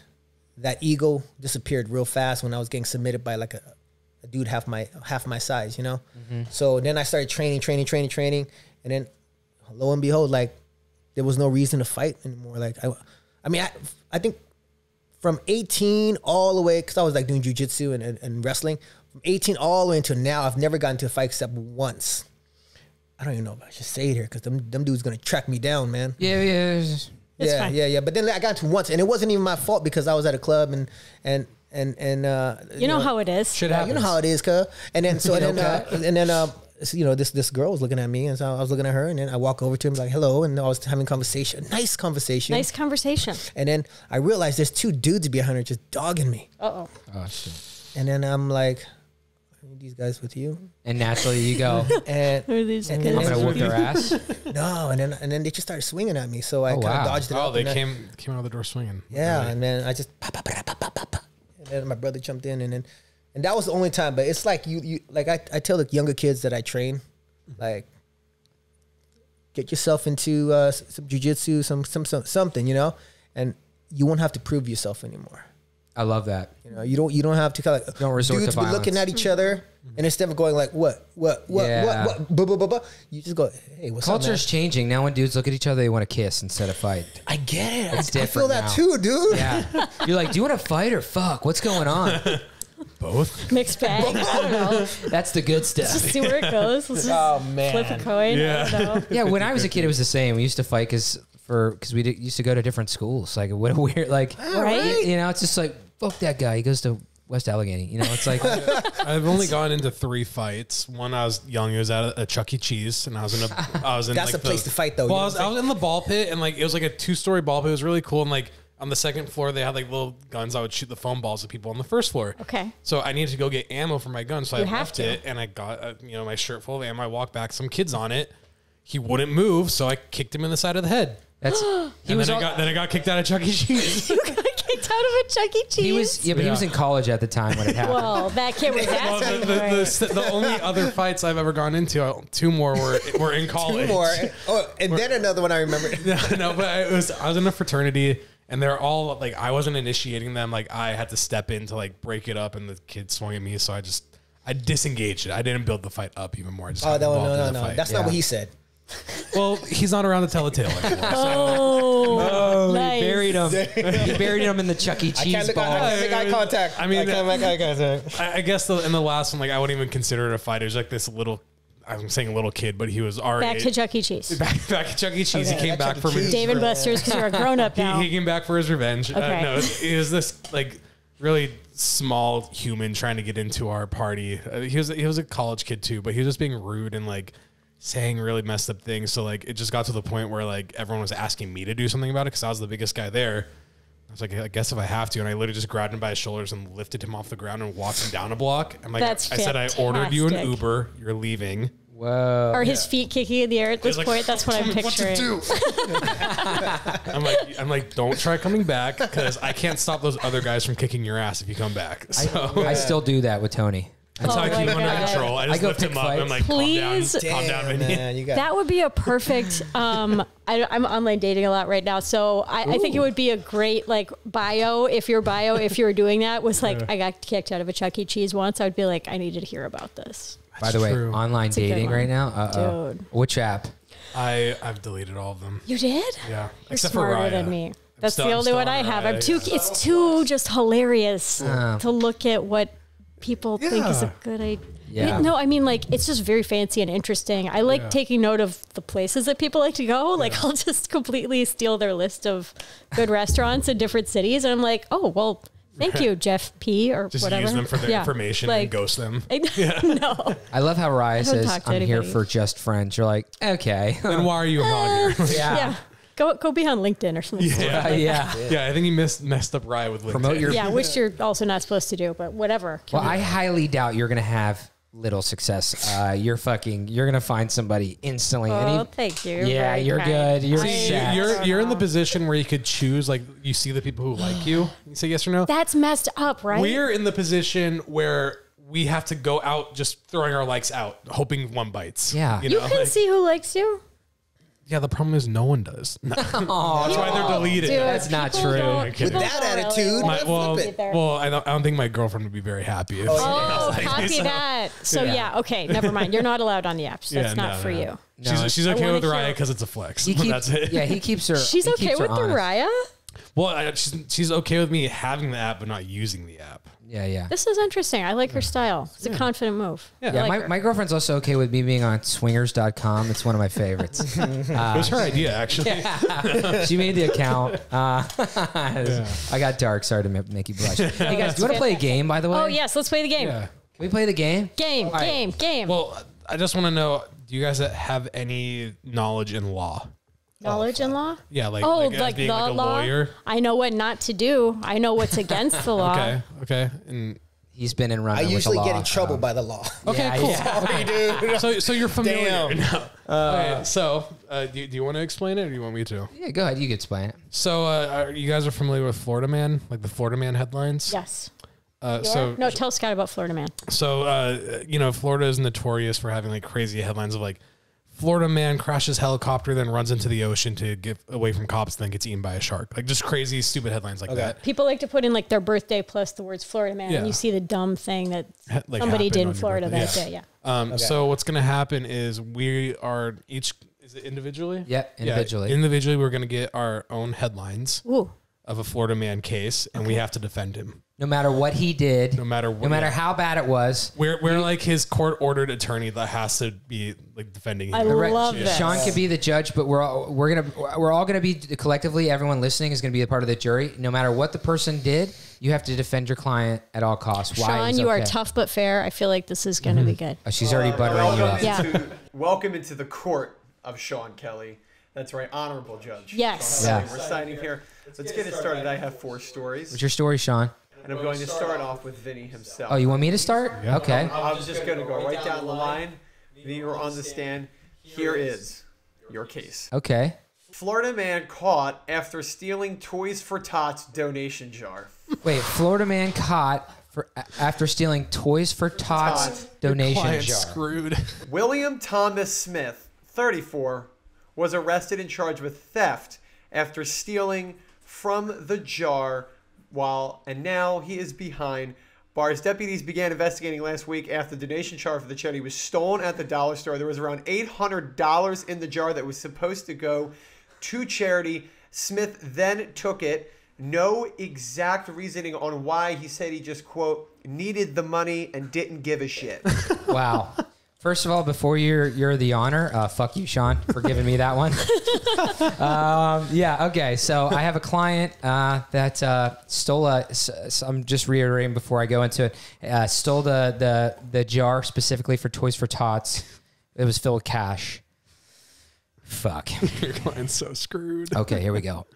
that ego disappeared real fast when I was getting submitted by like a dude half my size, you know. Mm-hmm. So then I started training, and then lo and behold, like there was no reason to fight anymore. Like I think from 18 all the way, because I was like doing jiu-jitsu and wrestling, from 18 all the way until now, I've never gotten to a fight except once. I don't even know if I should say it here because them dudes gonna track me down, man. Yeah. Yeah. But then I got to once, and it wasn't even my fault because I was at a club and you know how it is. Shit happens. you know how it is, cuz. And then you know this girl was looking at me, and so I was looking at her, and then I walk over to him like hello, and I was having nice conversation. And then I realized there's 2 dudes behind her just dogging me. Oh shit. And then I'm like, are these guys with you? And naturally you go, And Who are these I'm guys? gonna whoop their ass. no, and then they just started swinging at me, so I kind of wow. dodged it. Oh, up, they and came out of the door swinging. Yeah, Really? and then I just pop, and then my brother jumped in, and that was the only time. But it's like you like I tell the younger kids that I train, like get yourself into some jujitsu, something, you know, and you won't have to prove yourself anymore. I love that. You know, you don't have to kind of Don't resort dudes to be violence. looking at each other, and instead of going like what, Yeah. blah, you just go, hey, what's up, man? Culture's changing now. When dudes look at each other, they want to kiss instead of fight. I get it. It's I feel different that now. too, dude. Yeah, you're like, do you want to fight or fuck? What's going on? Both. Mixed bag. I don't know. That's the good stuff. Let's see where it goes. Let's just Oh man. flip a coin. Yeah. I don't know. Yeah, when I was a kid, it was the same. We used to fight because we used to go to different schools. Like, what a weird, like, Right? you know, it's just like, fuck that guy. He goes to West Allegheny. You know, it's like, I've only gone into 3 fights. One, I was young. It was at a Chuck E. Cheese, and I was in. That's like a place to fight, though. Well, You I know was, what I'm I was in the ball pit, and like it was like a 2-story ball pit. It was really cool, and like on the 2nd floor, they had like little guns. I would shoot the foam balls at people on the 1st floor. Okay. So I needed to go get ammo for my gun, so You I have left to. it, and I got my shirt full of ammo. I walked back, some kids on it. He wouldn't move, so I kicked him in the side of the head. that's, he And was, then I got kicked out of Chuck E. Cheese. You got kicked out of a Chuck E. Cheese. he was, yeah, but he was in college at the time when it happened. Well, that kid was Well, asking for it. the only other fights I've ever gone into, 2 more were in college. 2 more. Oh, and then another one I remember. No, but I was in a fraternity, and they're all like, I wasn't initiating them. Like, I had to step in to like break it up, and the kid swung at me, so I disengaged it. I didn't build the fight up even more. I just got involved in the no. fight. That's Yeah. not what he said. Well, he's not around to tell a tale anymore. Oh, nice. He buried him. He buried him in the Chuck E. I Cheese can't look. ball. I can't make eye contact. I mean, I can't make eye contact. I guess in the last one, like I wouldn't even consider it a fight. It was like this little. I'm saying a little kid, but he was our Back age. to Chuck E. Cheese. Back at Chuck E. Cheese. Okay. He came Back back Chuck E. for Cheese. Dave and Buster's because you're a grown up now. He came back for his revenge. Okay. No, it was this like really small human trying to get into our party. He was a college kid too, but he was just being rude and like saying really messed up things. So like it just got to the point where like everyone was asking me to do something about it because I was the biggest guy there. I was like, I guess if I have to, and I literally just grabbed him by his shoulders and lifted him off the ground and walked him down a block. I'm like, That's I said, I ordered you an fantastic. Uber. You're leaving. Whoa. Are his feet kicking in the air at this He's like, point? That's what I'm "Tell me what to picturing. do." I'm like, don't try coming back because I can't stop those other guys from kicking your ass if you come back. So I still do that with Tony. that's how I Oh keep my him under God. control. I just I go lift him pick up and I'm like, Please. calm down, Damn, Vinny. man, you got. That would be a perfect. I'm online dating a lot right now, so I think it would be a great like bio. If you were doing that was like, I got kicked out of a Chuck E. Cheese once, I would be like, I needed to hear about this. By the way, true. online a good dating one. right now. Uh-oh. Dude. Which app? I've deleted all of them. You did? Yeah, You're except for smarter Raya. than me. That's still- the I'm only still one on I have. Raya, It's too just hilarious Oh. to look at what people think is a Yeah. good idea. Yeah. No, I mean like it's just very fancy and interesting. I like taking note of the places that people like to go. Like I'll just completely steal their list of good restaurants in different cities, and I'm like, oh well, thank you, Jeff P. or Just whatever. use them for their Yeah. information Like, and ghost them. No, I love how Raya don't says, talk to I'm here anybody. for just friends. You're like, okay. Then why are you on here? yeah. Go be on LinkedIn or something. Yeah, I think you messed up right with LinkedIn. Promote your Yeah, which you're also not supposed to do, but whatever. Well, I highly doubt you're going to have little success. You're going to find somebody instantly. Oh, thank you. Yeah, Very you're kind. good. You're See, set. you're in the position where you could choose, like, you see the people who like you. You say yes or no. That's messed up, right? We're in the position where we have to go out just throwing our likes out, hoping one bites. Yeah. You can see who likes you. Yeah, the problem is no one does. No. That's why they're deleted. Dude, That's not people true. don't- With people that don't attitude, really my- like well, I don't think my girlfriend would be very happy. If Oh, copy that. So yeah, okay, never mind. You're not allowed on the apps. That's not for you. No, She's I okay wanna with Raya hear- because it's a flex. He keeps, That's it. Yeah, he keeps her. She's he okay keeps her with the honest. Raya. Well, she's okay with me having the app but not using the app. Yeah. This is interesting. I like her style. It's a confident move. Yeah. I Yeah, like her. my girlfriend's also okay with me being on swingers.com. It's one of my favorites. It was her idea, actually. She made the account. I got dark. Sorry to make you blush. Hey, guys, do you want to play a game, by the way? Oh yes, let's play the game. Yeah. Can we play the game? Game. Well, I just want to know: do you guys have any knowledge in law? Knowledge in law? Yeah, like Like as being the like a law? lawyer. I know what not to do. I know what's against the law. Okay, and He's been in I running with the usually law. get in trouble by the law. okay, Yeah, cool. yeah. So you're familiar. Damn. now. Okay, so do you want to explain it, or do you want me to? Yeah, go ahead. You can explain it. So you guys are familiar with Florida Man, like the Florida Man headlines? Yes. So No, tell Scott about Florida Man. So, Florida is notorious for having like crazy headlines of like Florida man crashes helicopter, then runs into the ocean to get away from cops, then gets eaten by a shark. Like just crazy, stupid headlines like that. People like to put in like their birthday plus the words Florida Man, Yeah. and you see the dumb thing that Like somebody happened did in on your Florida birthday. that day. Yeah. So what's going to happen is we are each, is it individually? Yeah, individually. Yeah, individually, we're going to get our own headlines Ooh. of a Florida man case, and we have to defend him. No matter what he did, No matter what- no matter how bad it was. We're like his court-ordered attorney that has to be like defending him. I love this. Sean could be the judge, but we're all gonna be collectively. Everyone listening is gonna be a part of the jury. No matter what the person did, you have to defend your client at all costs. Why Sean, it's you are okay. tough but fair. I feel like this is going to be good. Oh, she's already buttering you up. Yeah. Welcome into the court of Sean Kelly. That's right, honorable judge. Yes. Sean Kelly. Yeah. We're signing here. Let's get it started. I have 4 stories. What's your story, Sean? And I'm going to start off with Vinny himself. Oh, you want me to start? Okay. I'm just going to go right down the line. Vinny, you're on the stand. Here is your case. Okay. Florida man caught after stealing Toys for Tots donation jar. Wait, Florida man caught after stealing Toys for Tots donation Client's jar. screwed. William Thomas Smith, 34, was arrested and charged with theft after stealing from the jar and now he is behind bars. Deputies began investigating last week after the donation jar for the charity was stolen at the dollar store. There was around $800 in the jar that was supposed to go to charity. Smith then took it. No exact reasoning on why. He said he just, quote, needed the money and didn't give a shit. Wow. First of all, before you're the honor, fuck you, Sean, for giving me that one. Okay. So I have a client that stole I'm just reiterating before I go into it. Stole the jar specifically for Toys for Tots. It was filled with cash. Fuck. Your client's so screwed. Okay, here we go.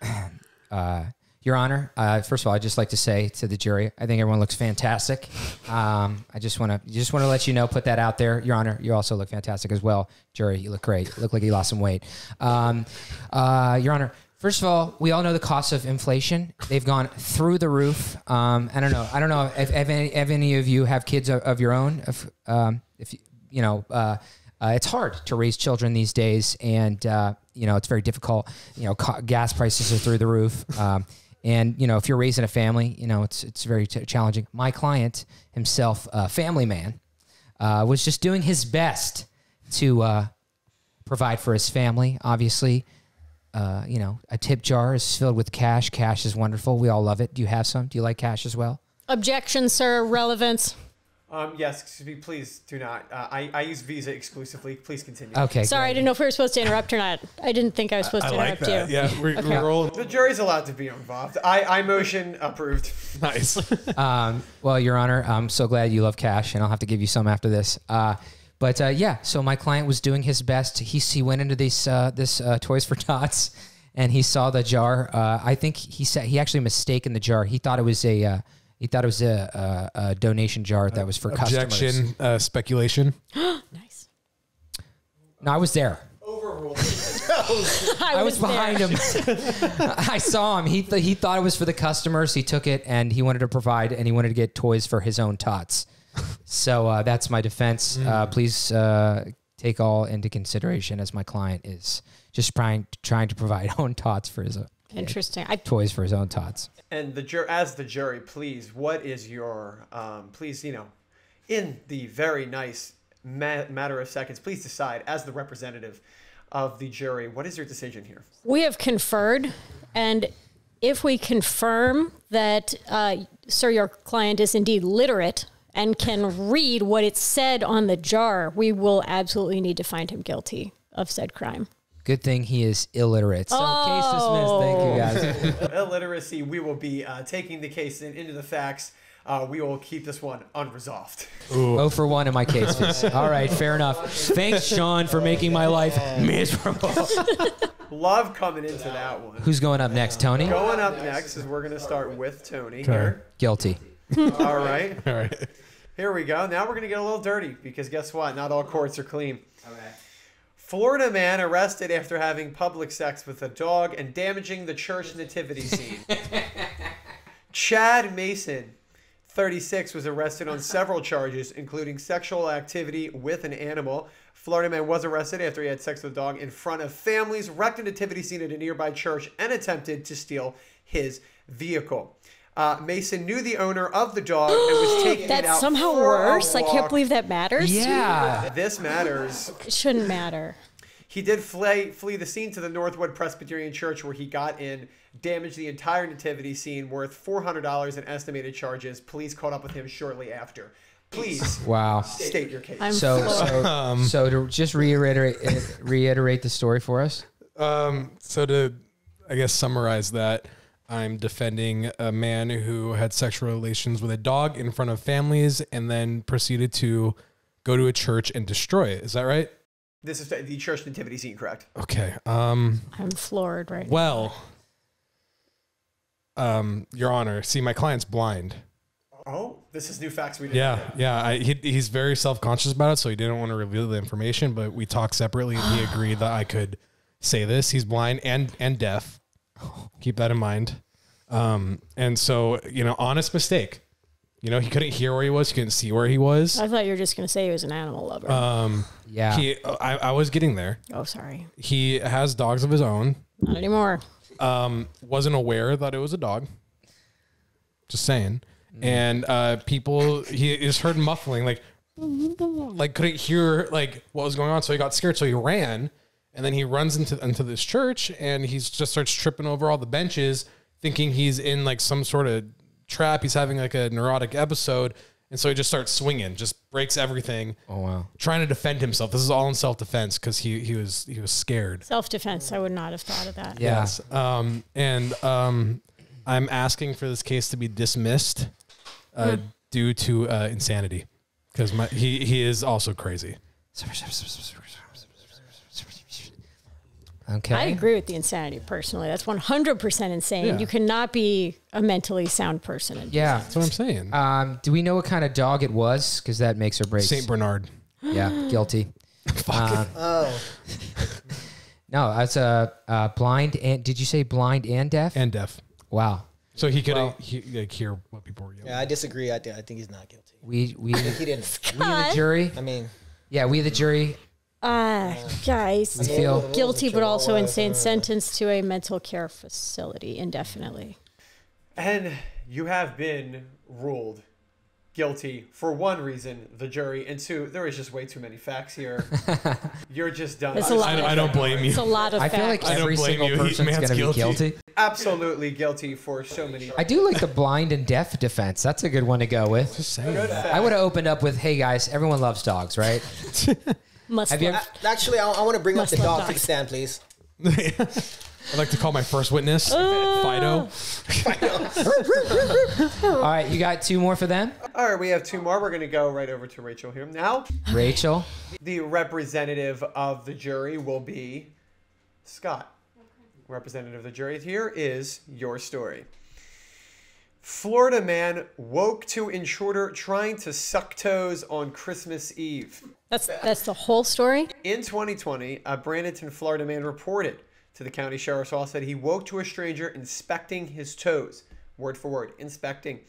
Your Honor, first of all, I'd just like to say to the jury, I think everyone looks fantastic. I just want to let you know, put that out there. Your Honor, you also look fantastic as well. Jury, you look great. You look like you lost some weight. Your Honor, first of all, we all know the costs of inflation. They've gone through the roof. I don't know if any of you have kids of your own. It's hard to raise children these days, and it's very difficult. Gas prices are through the roof. And, if you're raising a family, it's very challenging. My client himself, a family man, was just doing his best to provide for his family. Obviously, a tip jar is filled with cash. Cash is wonderful. We all love it. Do you have some? Do you like cash as well? Objection, sir. Relevance. Yes, excuse me, please do not. I use Visa exclusively. Please continue. Okay. Sorry, I didn't know if we were supposed to interrupt or not. I didn't think I was supposed to I like interrupt that. you. Yeah, we're rolling. The jury's allowed to be involved. I motion approved. Nice. Well, Your Honor, I'm so glad you love cash, and I'll have to give you some after this. So my client was doing his best. He went into this Toys for Tots, and he saw the jar. I think he said he actually mistaken the jar. He thought it was a donation jar that was for customers. Objection, speculation. Nice. No, I was there. Overruled. I was behind him. I saw him. He thought it was for the customers. He took it and he wanted to provide, and he wanted to get toys for his own tots. So that's my defense. Please take all into consideration, as my client is just trying to provide own tots for his own. Interesting. Toys for his own tots. And as the jury, please, what is your, please, in the very nice matter of seconds, please decide, as the representative of the jury, what is your decision here? We have conferred, and if we confirm that, sir, your client is indeed literate and can read what it said on the jar, we will absolutely need to find him guilty of said crime. Good thing he is illiterate. So case dismissed. Thank you, guys. Illiteracy, we will be taking the case into the facts. We will keep this one unresolved. Ooh. 0 for 1 in my cases. All right, fair enough. Thanks, Sean, for making my life miserable. Love coming into that one. Who's going up next, Tony? Going up next is we're going to start with Tony here. Guilty. All right. All right. Here we go. Now we're going to get a little dirty because guess what? Not all courts are clean. Okay. Florida man arrested after having public sex with a dog and damaging the church nativity scene. Chad Mason, 36, was arrested on several charges, including sexual activity with an animal. Florida man was arrested after he had sex with a dog in front of families, wrecked a nativity scene at a nearby church, and attempted to steal his vehicle. Mason knew the owner of the dog and was taking it out. That's somehow worse. I can't believe that matters. Yeah. This matters. It shouldn't matter. He did flee the scene to the Northwood Presbyterian Church, where he got in, damaged the entire nativity scene, worth $400 in estimated charges. Police caught up with him shortly after. Please, wow, state your case. So to just reiterate the story for us. So to, I guess, summarize that, I'm defending a man who had sexual relations with a dog in front of families and then proceeded to go to a church and destroy it. Is that right? This is the church nativity scene, correct? Okay. I'm floored right now. Well, Your Honor, see, my client's blind. Oh, this is new facts we didn't know. Yeah. He's very self-conscious about it, so he didn't want to reveal the information, but we talked separately and he agreed that I could say this. He's blind and deaf. Keep that in mind. And so, honest mistake. He couldn't hear where he was. He couldn't see where he was. I thought you were just going to say he was an animal lover. Yeah. I was getting there. Oh, sorry. He has dogs of his own. Not anymore. Wasn't aware that it was a dog. Just saying. And he just heard muffling, like couldn't hear what was going on. So he got scared. So he ran. And then he runs into this church and he just starts tripping over all the benches, thinking he's in some sort of trap. He's having a neurotic episode. And so he just starts swinging, just breaks everything. Oh, wow. Trying to defend himself. This is all in self-defense because he was scared. Self-defense. I would not have thought of that. Yeah. Yes. I'm asking for this case to be dismissed due to insanity because he is also crazy. Okay. I agree with the insanity personally. That's 100% insane. Yeah. You cannot be a mentally sound person. Yeah. That's what I'm saying. Do we know what kind of dog it was? Because that makes or breaks. Saint Bernard. Yeah, guilty. Oh. No, that's a blind and did you say blind and deaf? And deaf. Wow. So he couldn't hear what people were yelling. Yeah, I disagree. I think he's not guilty. We He didn't. the jury. I mean, Yeah, we the jury. Guys, We feel guilty but also insane, sentenced to a mental care facility indefinitely. And you have been ruled guilty for one reason, the jury, and two, there is just way too many facts here. You're just done. It's a lot. I don't blame you. It's a lot of I feel like facts. every blame single you. person's Man's going to be guilty. guilty. Absolutely guilty for so many. I do like the blind and deaf defense. That's a good one to go with. Just saying. Good fact. I would have opened up with, hey guys, everyone loves dogs, right? Must Have you love- ever- actually, I want to bring up Must the love dog to the dogs. stand, please. I'd like to call my first witness, Fido. All right, you got two more for them? All right, we have two more. We're going to go right over to Rachel here. Now, Rachel. the representative of the jury will be Scott. representative of the jury, here is your story. Florida man woke to intruder trying to suck toes on Christmas Eve. That's the whole story? In 2020, a Bradenton, Florida man reported to the county sheriff's office that he woke to a stranger inspecting his toes. Word for word, inspecting.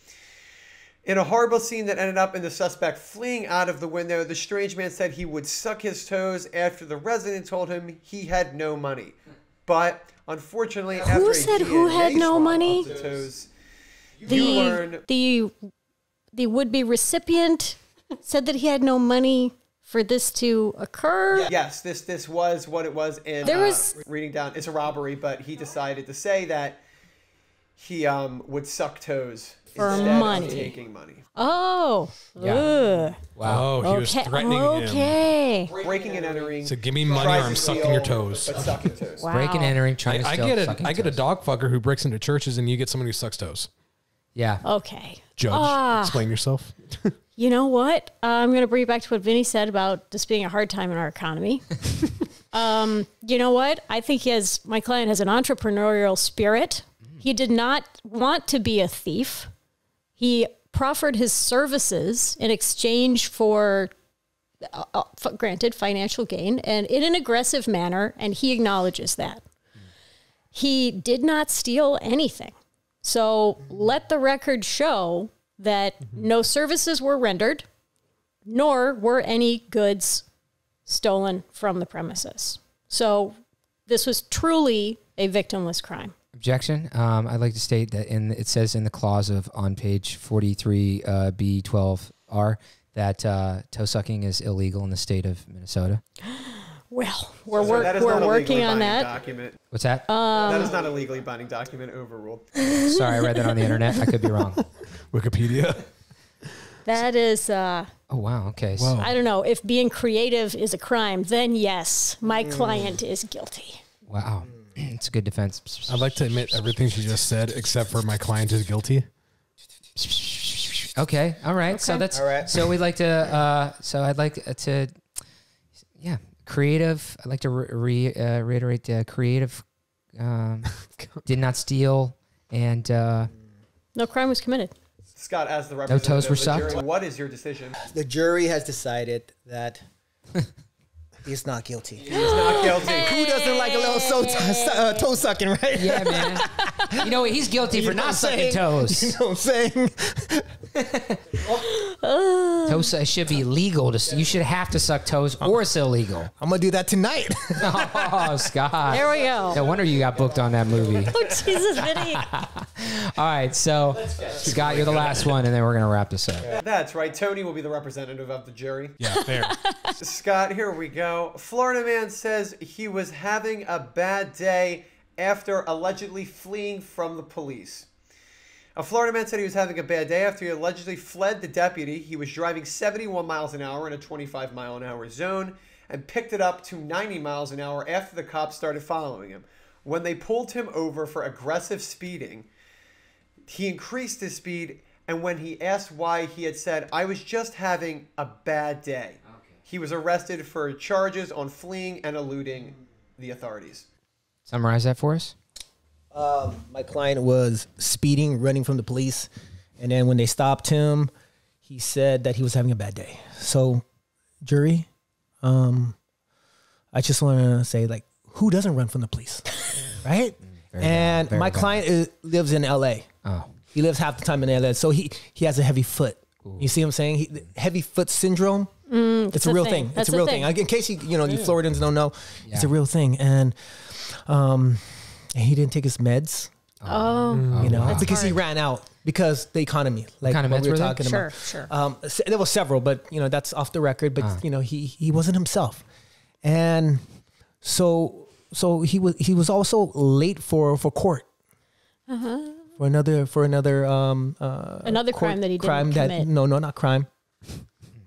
In a horrible scene that ended up in the suspect fleeing out of the window, the strange man said he would suck his toes after the resident told him he had no money. But unfortunately, after Who a said who DNA had no swab money? of the toes, you learn The would-be recipient said that he had no money for this to occur. yes, this was what it was in There was- reading down. It's a robbery, but he decided to say that he would suck toes For instead money. of taking money. Oh. Yeah. Ugh. Wow. He was Okay. threatening him. Okay. Breaking and entering. So give me money tries or I'm to sucking steal, your toes. But sucking toes. Wow. Breaking, entering, trying to I steal. get it. sucking I get a toes. dog fucker who breaks into churches, and you get someone who sucks toes. Yeah. Okay. Judge, explain yourself. You know what? I'm going to bring you back to what Vinny said about this being a hard time in our economy. You know what? I think my client has an entrepreneurial spirit. He did not want to be a thief. He proffered his services in exchange for, granted, financial gain, and in an aggressive manner, and he acknowledges that. He did not steal anything. So let the record show that no services were rendered, nor were any goods stolen from the premises. So this was truly a victimless crime. Objection. I'd like to state that it says in the clause on page 43 B12R that toe sucking is illegal in the state of Minnesota. Well, we're That is not a working legally on binding that. document. What's that? That is not a legally binding document. Overruled. Sorry, I read that on the internet. I could be wrong. Wikipedia. That is, Oh wow. Okay. Whoa. I don't know, if being creative is a crime, then yes, my client is guilty. Wow. It's a good defense. I'd like to admit everything she just said, except for my client is guilty. Okay. All right. So that's All right. so we'd like to. So I'd like to. Yeah. Creative. I'd like to reiterate creative. Did not steal and. No crime was committed. Scott, as the toes representative were of the jury, sucked? what is your decision? The jury has decided that he's not guilty. He's not guilty. Who doesn't like a little toe sucking, right? Yeah, man. You know what? He's guilty for not sucking toes. You know what I'm saying? Toes should be legal. You should have to suck toes, or it's illegal. I'm gonna do that tonight. Oh, Scott. There we go. No wonder you got booked on that movie. Oh, Jesus, Vinny. All right, so Scott, you're the last one, and then we're gonna wrap this up. That's right. Tony will be the representative of the jury. Yeah, fair. Scott, here we go. Florida man says he was having a bad day after allegedly fleeing from the police. A Florida man said he was having a bad day after he allegedly fled the deputy. He was driving 71 miles an hour in a 25 mile an hour zone and picked it up to 90 miles an hour after the cops started following him. When they pulled him over for aggressive speeding, he increased his speed, and when he asked why, he had said, "I was just having a bad day." He was arrested for charges on fleeing and eluding the authorities. Summarize that for us. My client was speeding, running from the police, and then when they stopped him, he said that he was having a bad day. So, jury, I just want to say, like, who doesn't run from the police, right? And very my valid. client lives in L.A. Oh, He lives half the time in L.A., so he has a heavy foot. You see what I'm saying? Heavy foot syndrome. It's a a real thing. thing. That's It's a a real thing. thing. In case you Floridans don't know, it's Yeah. a real thing. And he didn't take his meds. Oh, wow. Because he ran out because the economy, like kind of what meds we were were they? talking sure, about. sure. There were several, but that's off the record. But he wasn't himself, and so he was also late for court. For another Another court crime that he didn't commit. No, not crime.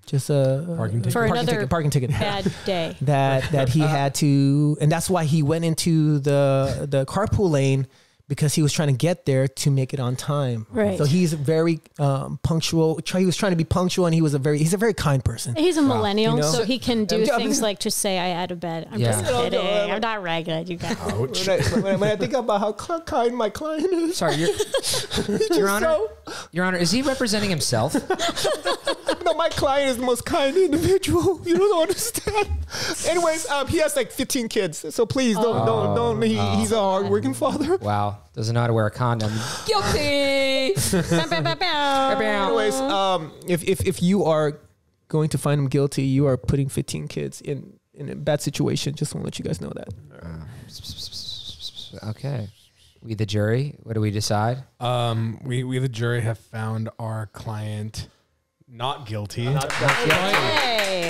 Just a Parking ticket. For another parking ticket. bad day. that he had to, and that's why he went into the carpool lane, because he was trying to get there to make it on time. Right. So he's very punctual. He was trying to be punctual, and he's a very kind person. He's a millennial, You know? so he can do Yeah, things but- like just say, I had a bed. I'm Yeah. just kidding. I'm not ragging. You guys. When I think about how kind my client is, Sorry, Your Honor. Your Honor, is he representing himself? no, my client is the most kind individual. You don't understand. Anyways, he has like 15 kids, so please don't. He's a hardworking father. Wow, doesn't know how to wear a condom. Guilty. Anyways, if you are going to find him guilty, you are putting 15 kids in a bad situation. Just want to let you guys know that. Okay. We the jury. What do we decide? We the jury have found our client not guilty, Hey,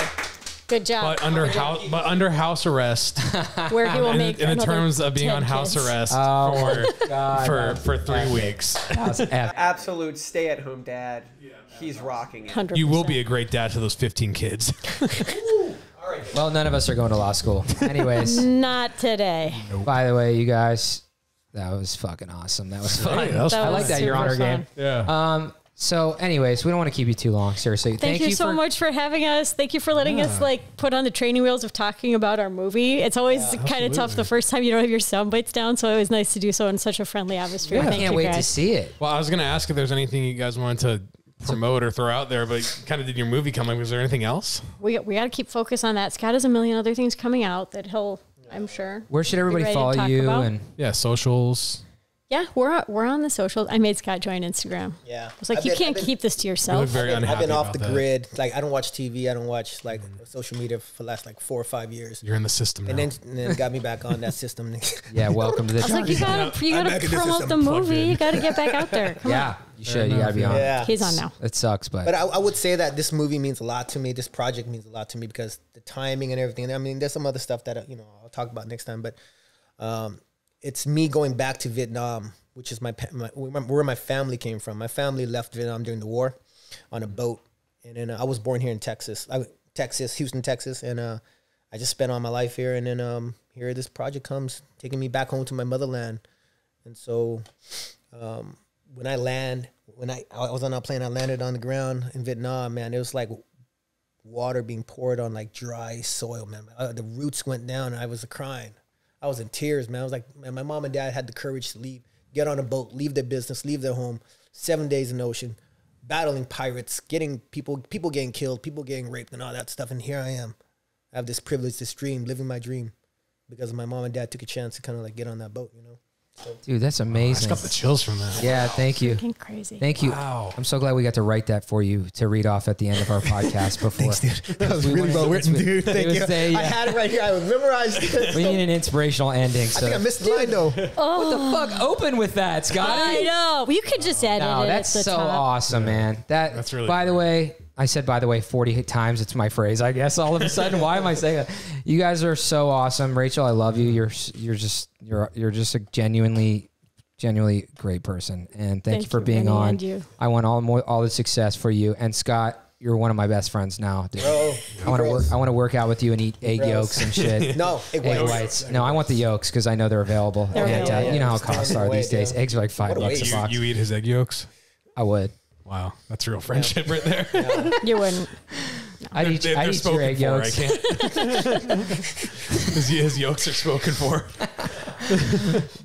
good job. but under house arrest. Where he will make in the another terms of being 10 on house kids. arrest for 3 weeks. F. Absolute stay-at-home dad. He's rocking it. 100%. You will be a great dad to those 15 kids. Well, none of us are going to law school. Anyways, Not today. by the way, you guys, that was fucking awesome. That was fun. That was I like that, Your super Honor fun. game. Yeah. So, anyways, we don't want to keep you too long. Seriously, Thank you so much for having us. Thank you for letting us put on the training wheels of talking about our movie. It's always kind of tough the first time you don't have your sound bites down, so it was nice to do so in such a friendly atmosphere. I Thank can't you wait guys. to see it. Well, I was going to ask if there's anything you guys wanted to promote or throw out there, but kind of did your movie come up? Was there anything else? We got to keep focus on that. Scott has a million other things coming out that he'll, I'm sure. Where should be everybody ready to follow talk you? about. And Yeah, socials. Yeah, we're on the socials. I made Scott join Instagram. Yeah. I was like, you can't keep this to You yourself. look very I've unhappy been off about the that. grid. Like, I don't watch TV. I don't watch like social media for the last like 4 or 5 years. You're in the system now. And then got me back on that system. yeah, welcome to the I was like, you gotta back in the promote system. the movie. You gotta get back out there. Come Yeah, you should. You got to be on. Yeah. He's on now. It sucks, But I would say that this movie means a lot to me. This project means a lot to me because the timing and everything. I mean, there's some other stuff that I'll talk about next time. But it's me going back to Vietnam, which is where my family came from. My family left Vietnam during the war on a boat, and then I was born here in Texas, Houston, Texas, and I just spent all my life here. And then here this project comes, taking me back home to my motherland. And so when I was on a plane, I landed on the ground in Vietnam, man. It was like water being poured on like dry soil, man. The roots went down, and I was crying. I was in tears, man. I was like, man, my mom and dad had the courage to leave, get on a boat, leave their business, leave their home, 7 days in the ocean, battling pirates, getting people getting killed, people getting raped and all that stuff. And here I am. I have this privilege, this dream, living my dream because my mom and dad took a chance to kind of like get on that boat, dude, that's I amazing. just got the chills from that. Yeah, thank you. Fucking crazy. Thank you. Wow. I'm so glad we got to write that for you to read off at the end of our podcast before. Thanks, dude. That was really well written, dude. Thank you. I had it right here. I memorized it. We need an inspirational ending. So. I think I missed the line, though. What the fuck? Open with that, Scott. I know. You could just edit No, it that's at the so top. awesome, man. That's really By the cool. way, I said by the way 40 times. It's my phrase, I guess. All of a sudden, why am I saying that? You guys are so awesome, Rachel. I love you. You're just a genuinely great person, and thank you for being Fanny, on. and you. I want all the success for you. And Scott, you're one of my best friends now, dude. Bro, I want to work out with you and eat egg yolks and shit. No, egg whites. No, I want the yolks because I know they're available. They're And, available. you know how costs are these days. Yeah. Eggs are like $5 a waste. box. You eat his egg yolks? I would. Wow, that's real friendship right there. You wouldn't. I'd eat They're your spoken egg for. yolks. I can't. his yolks are spoken for.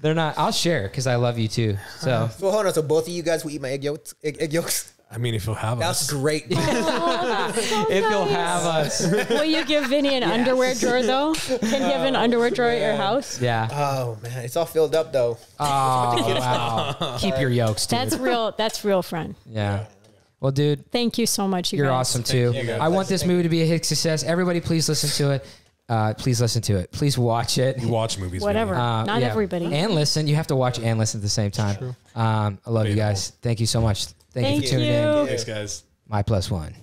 They're not. I'll share because I love you too. So So hold on. So both of you guys will eat my egg yolks? Egg yolks? I mean, if you'll have That's us. great. if you'll have us, Will you give Vinny an underwear drawer though? Can you have an underwear drawer at your house? yeah. Oh, man. It's all filled up, though. Oh wow. Keep your yolks, dude. That's real. That's real, friend. Yeah. Well, dude, Thank you so much. you're guys. awesome too. you, guys. I want this movie to be a hit success. Everybody, please listen to it. Please listen to it. Please watch it. You watch movies. Whatever. Vinny. Not everybody. And listen. You have to watch and listen at the same time. I love you guys. Thank you so much. Thank you for tuning in. you. Thanks, guys. My+One.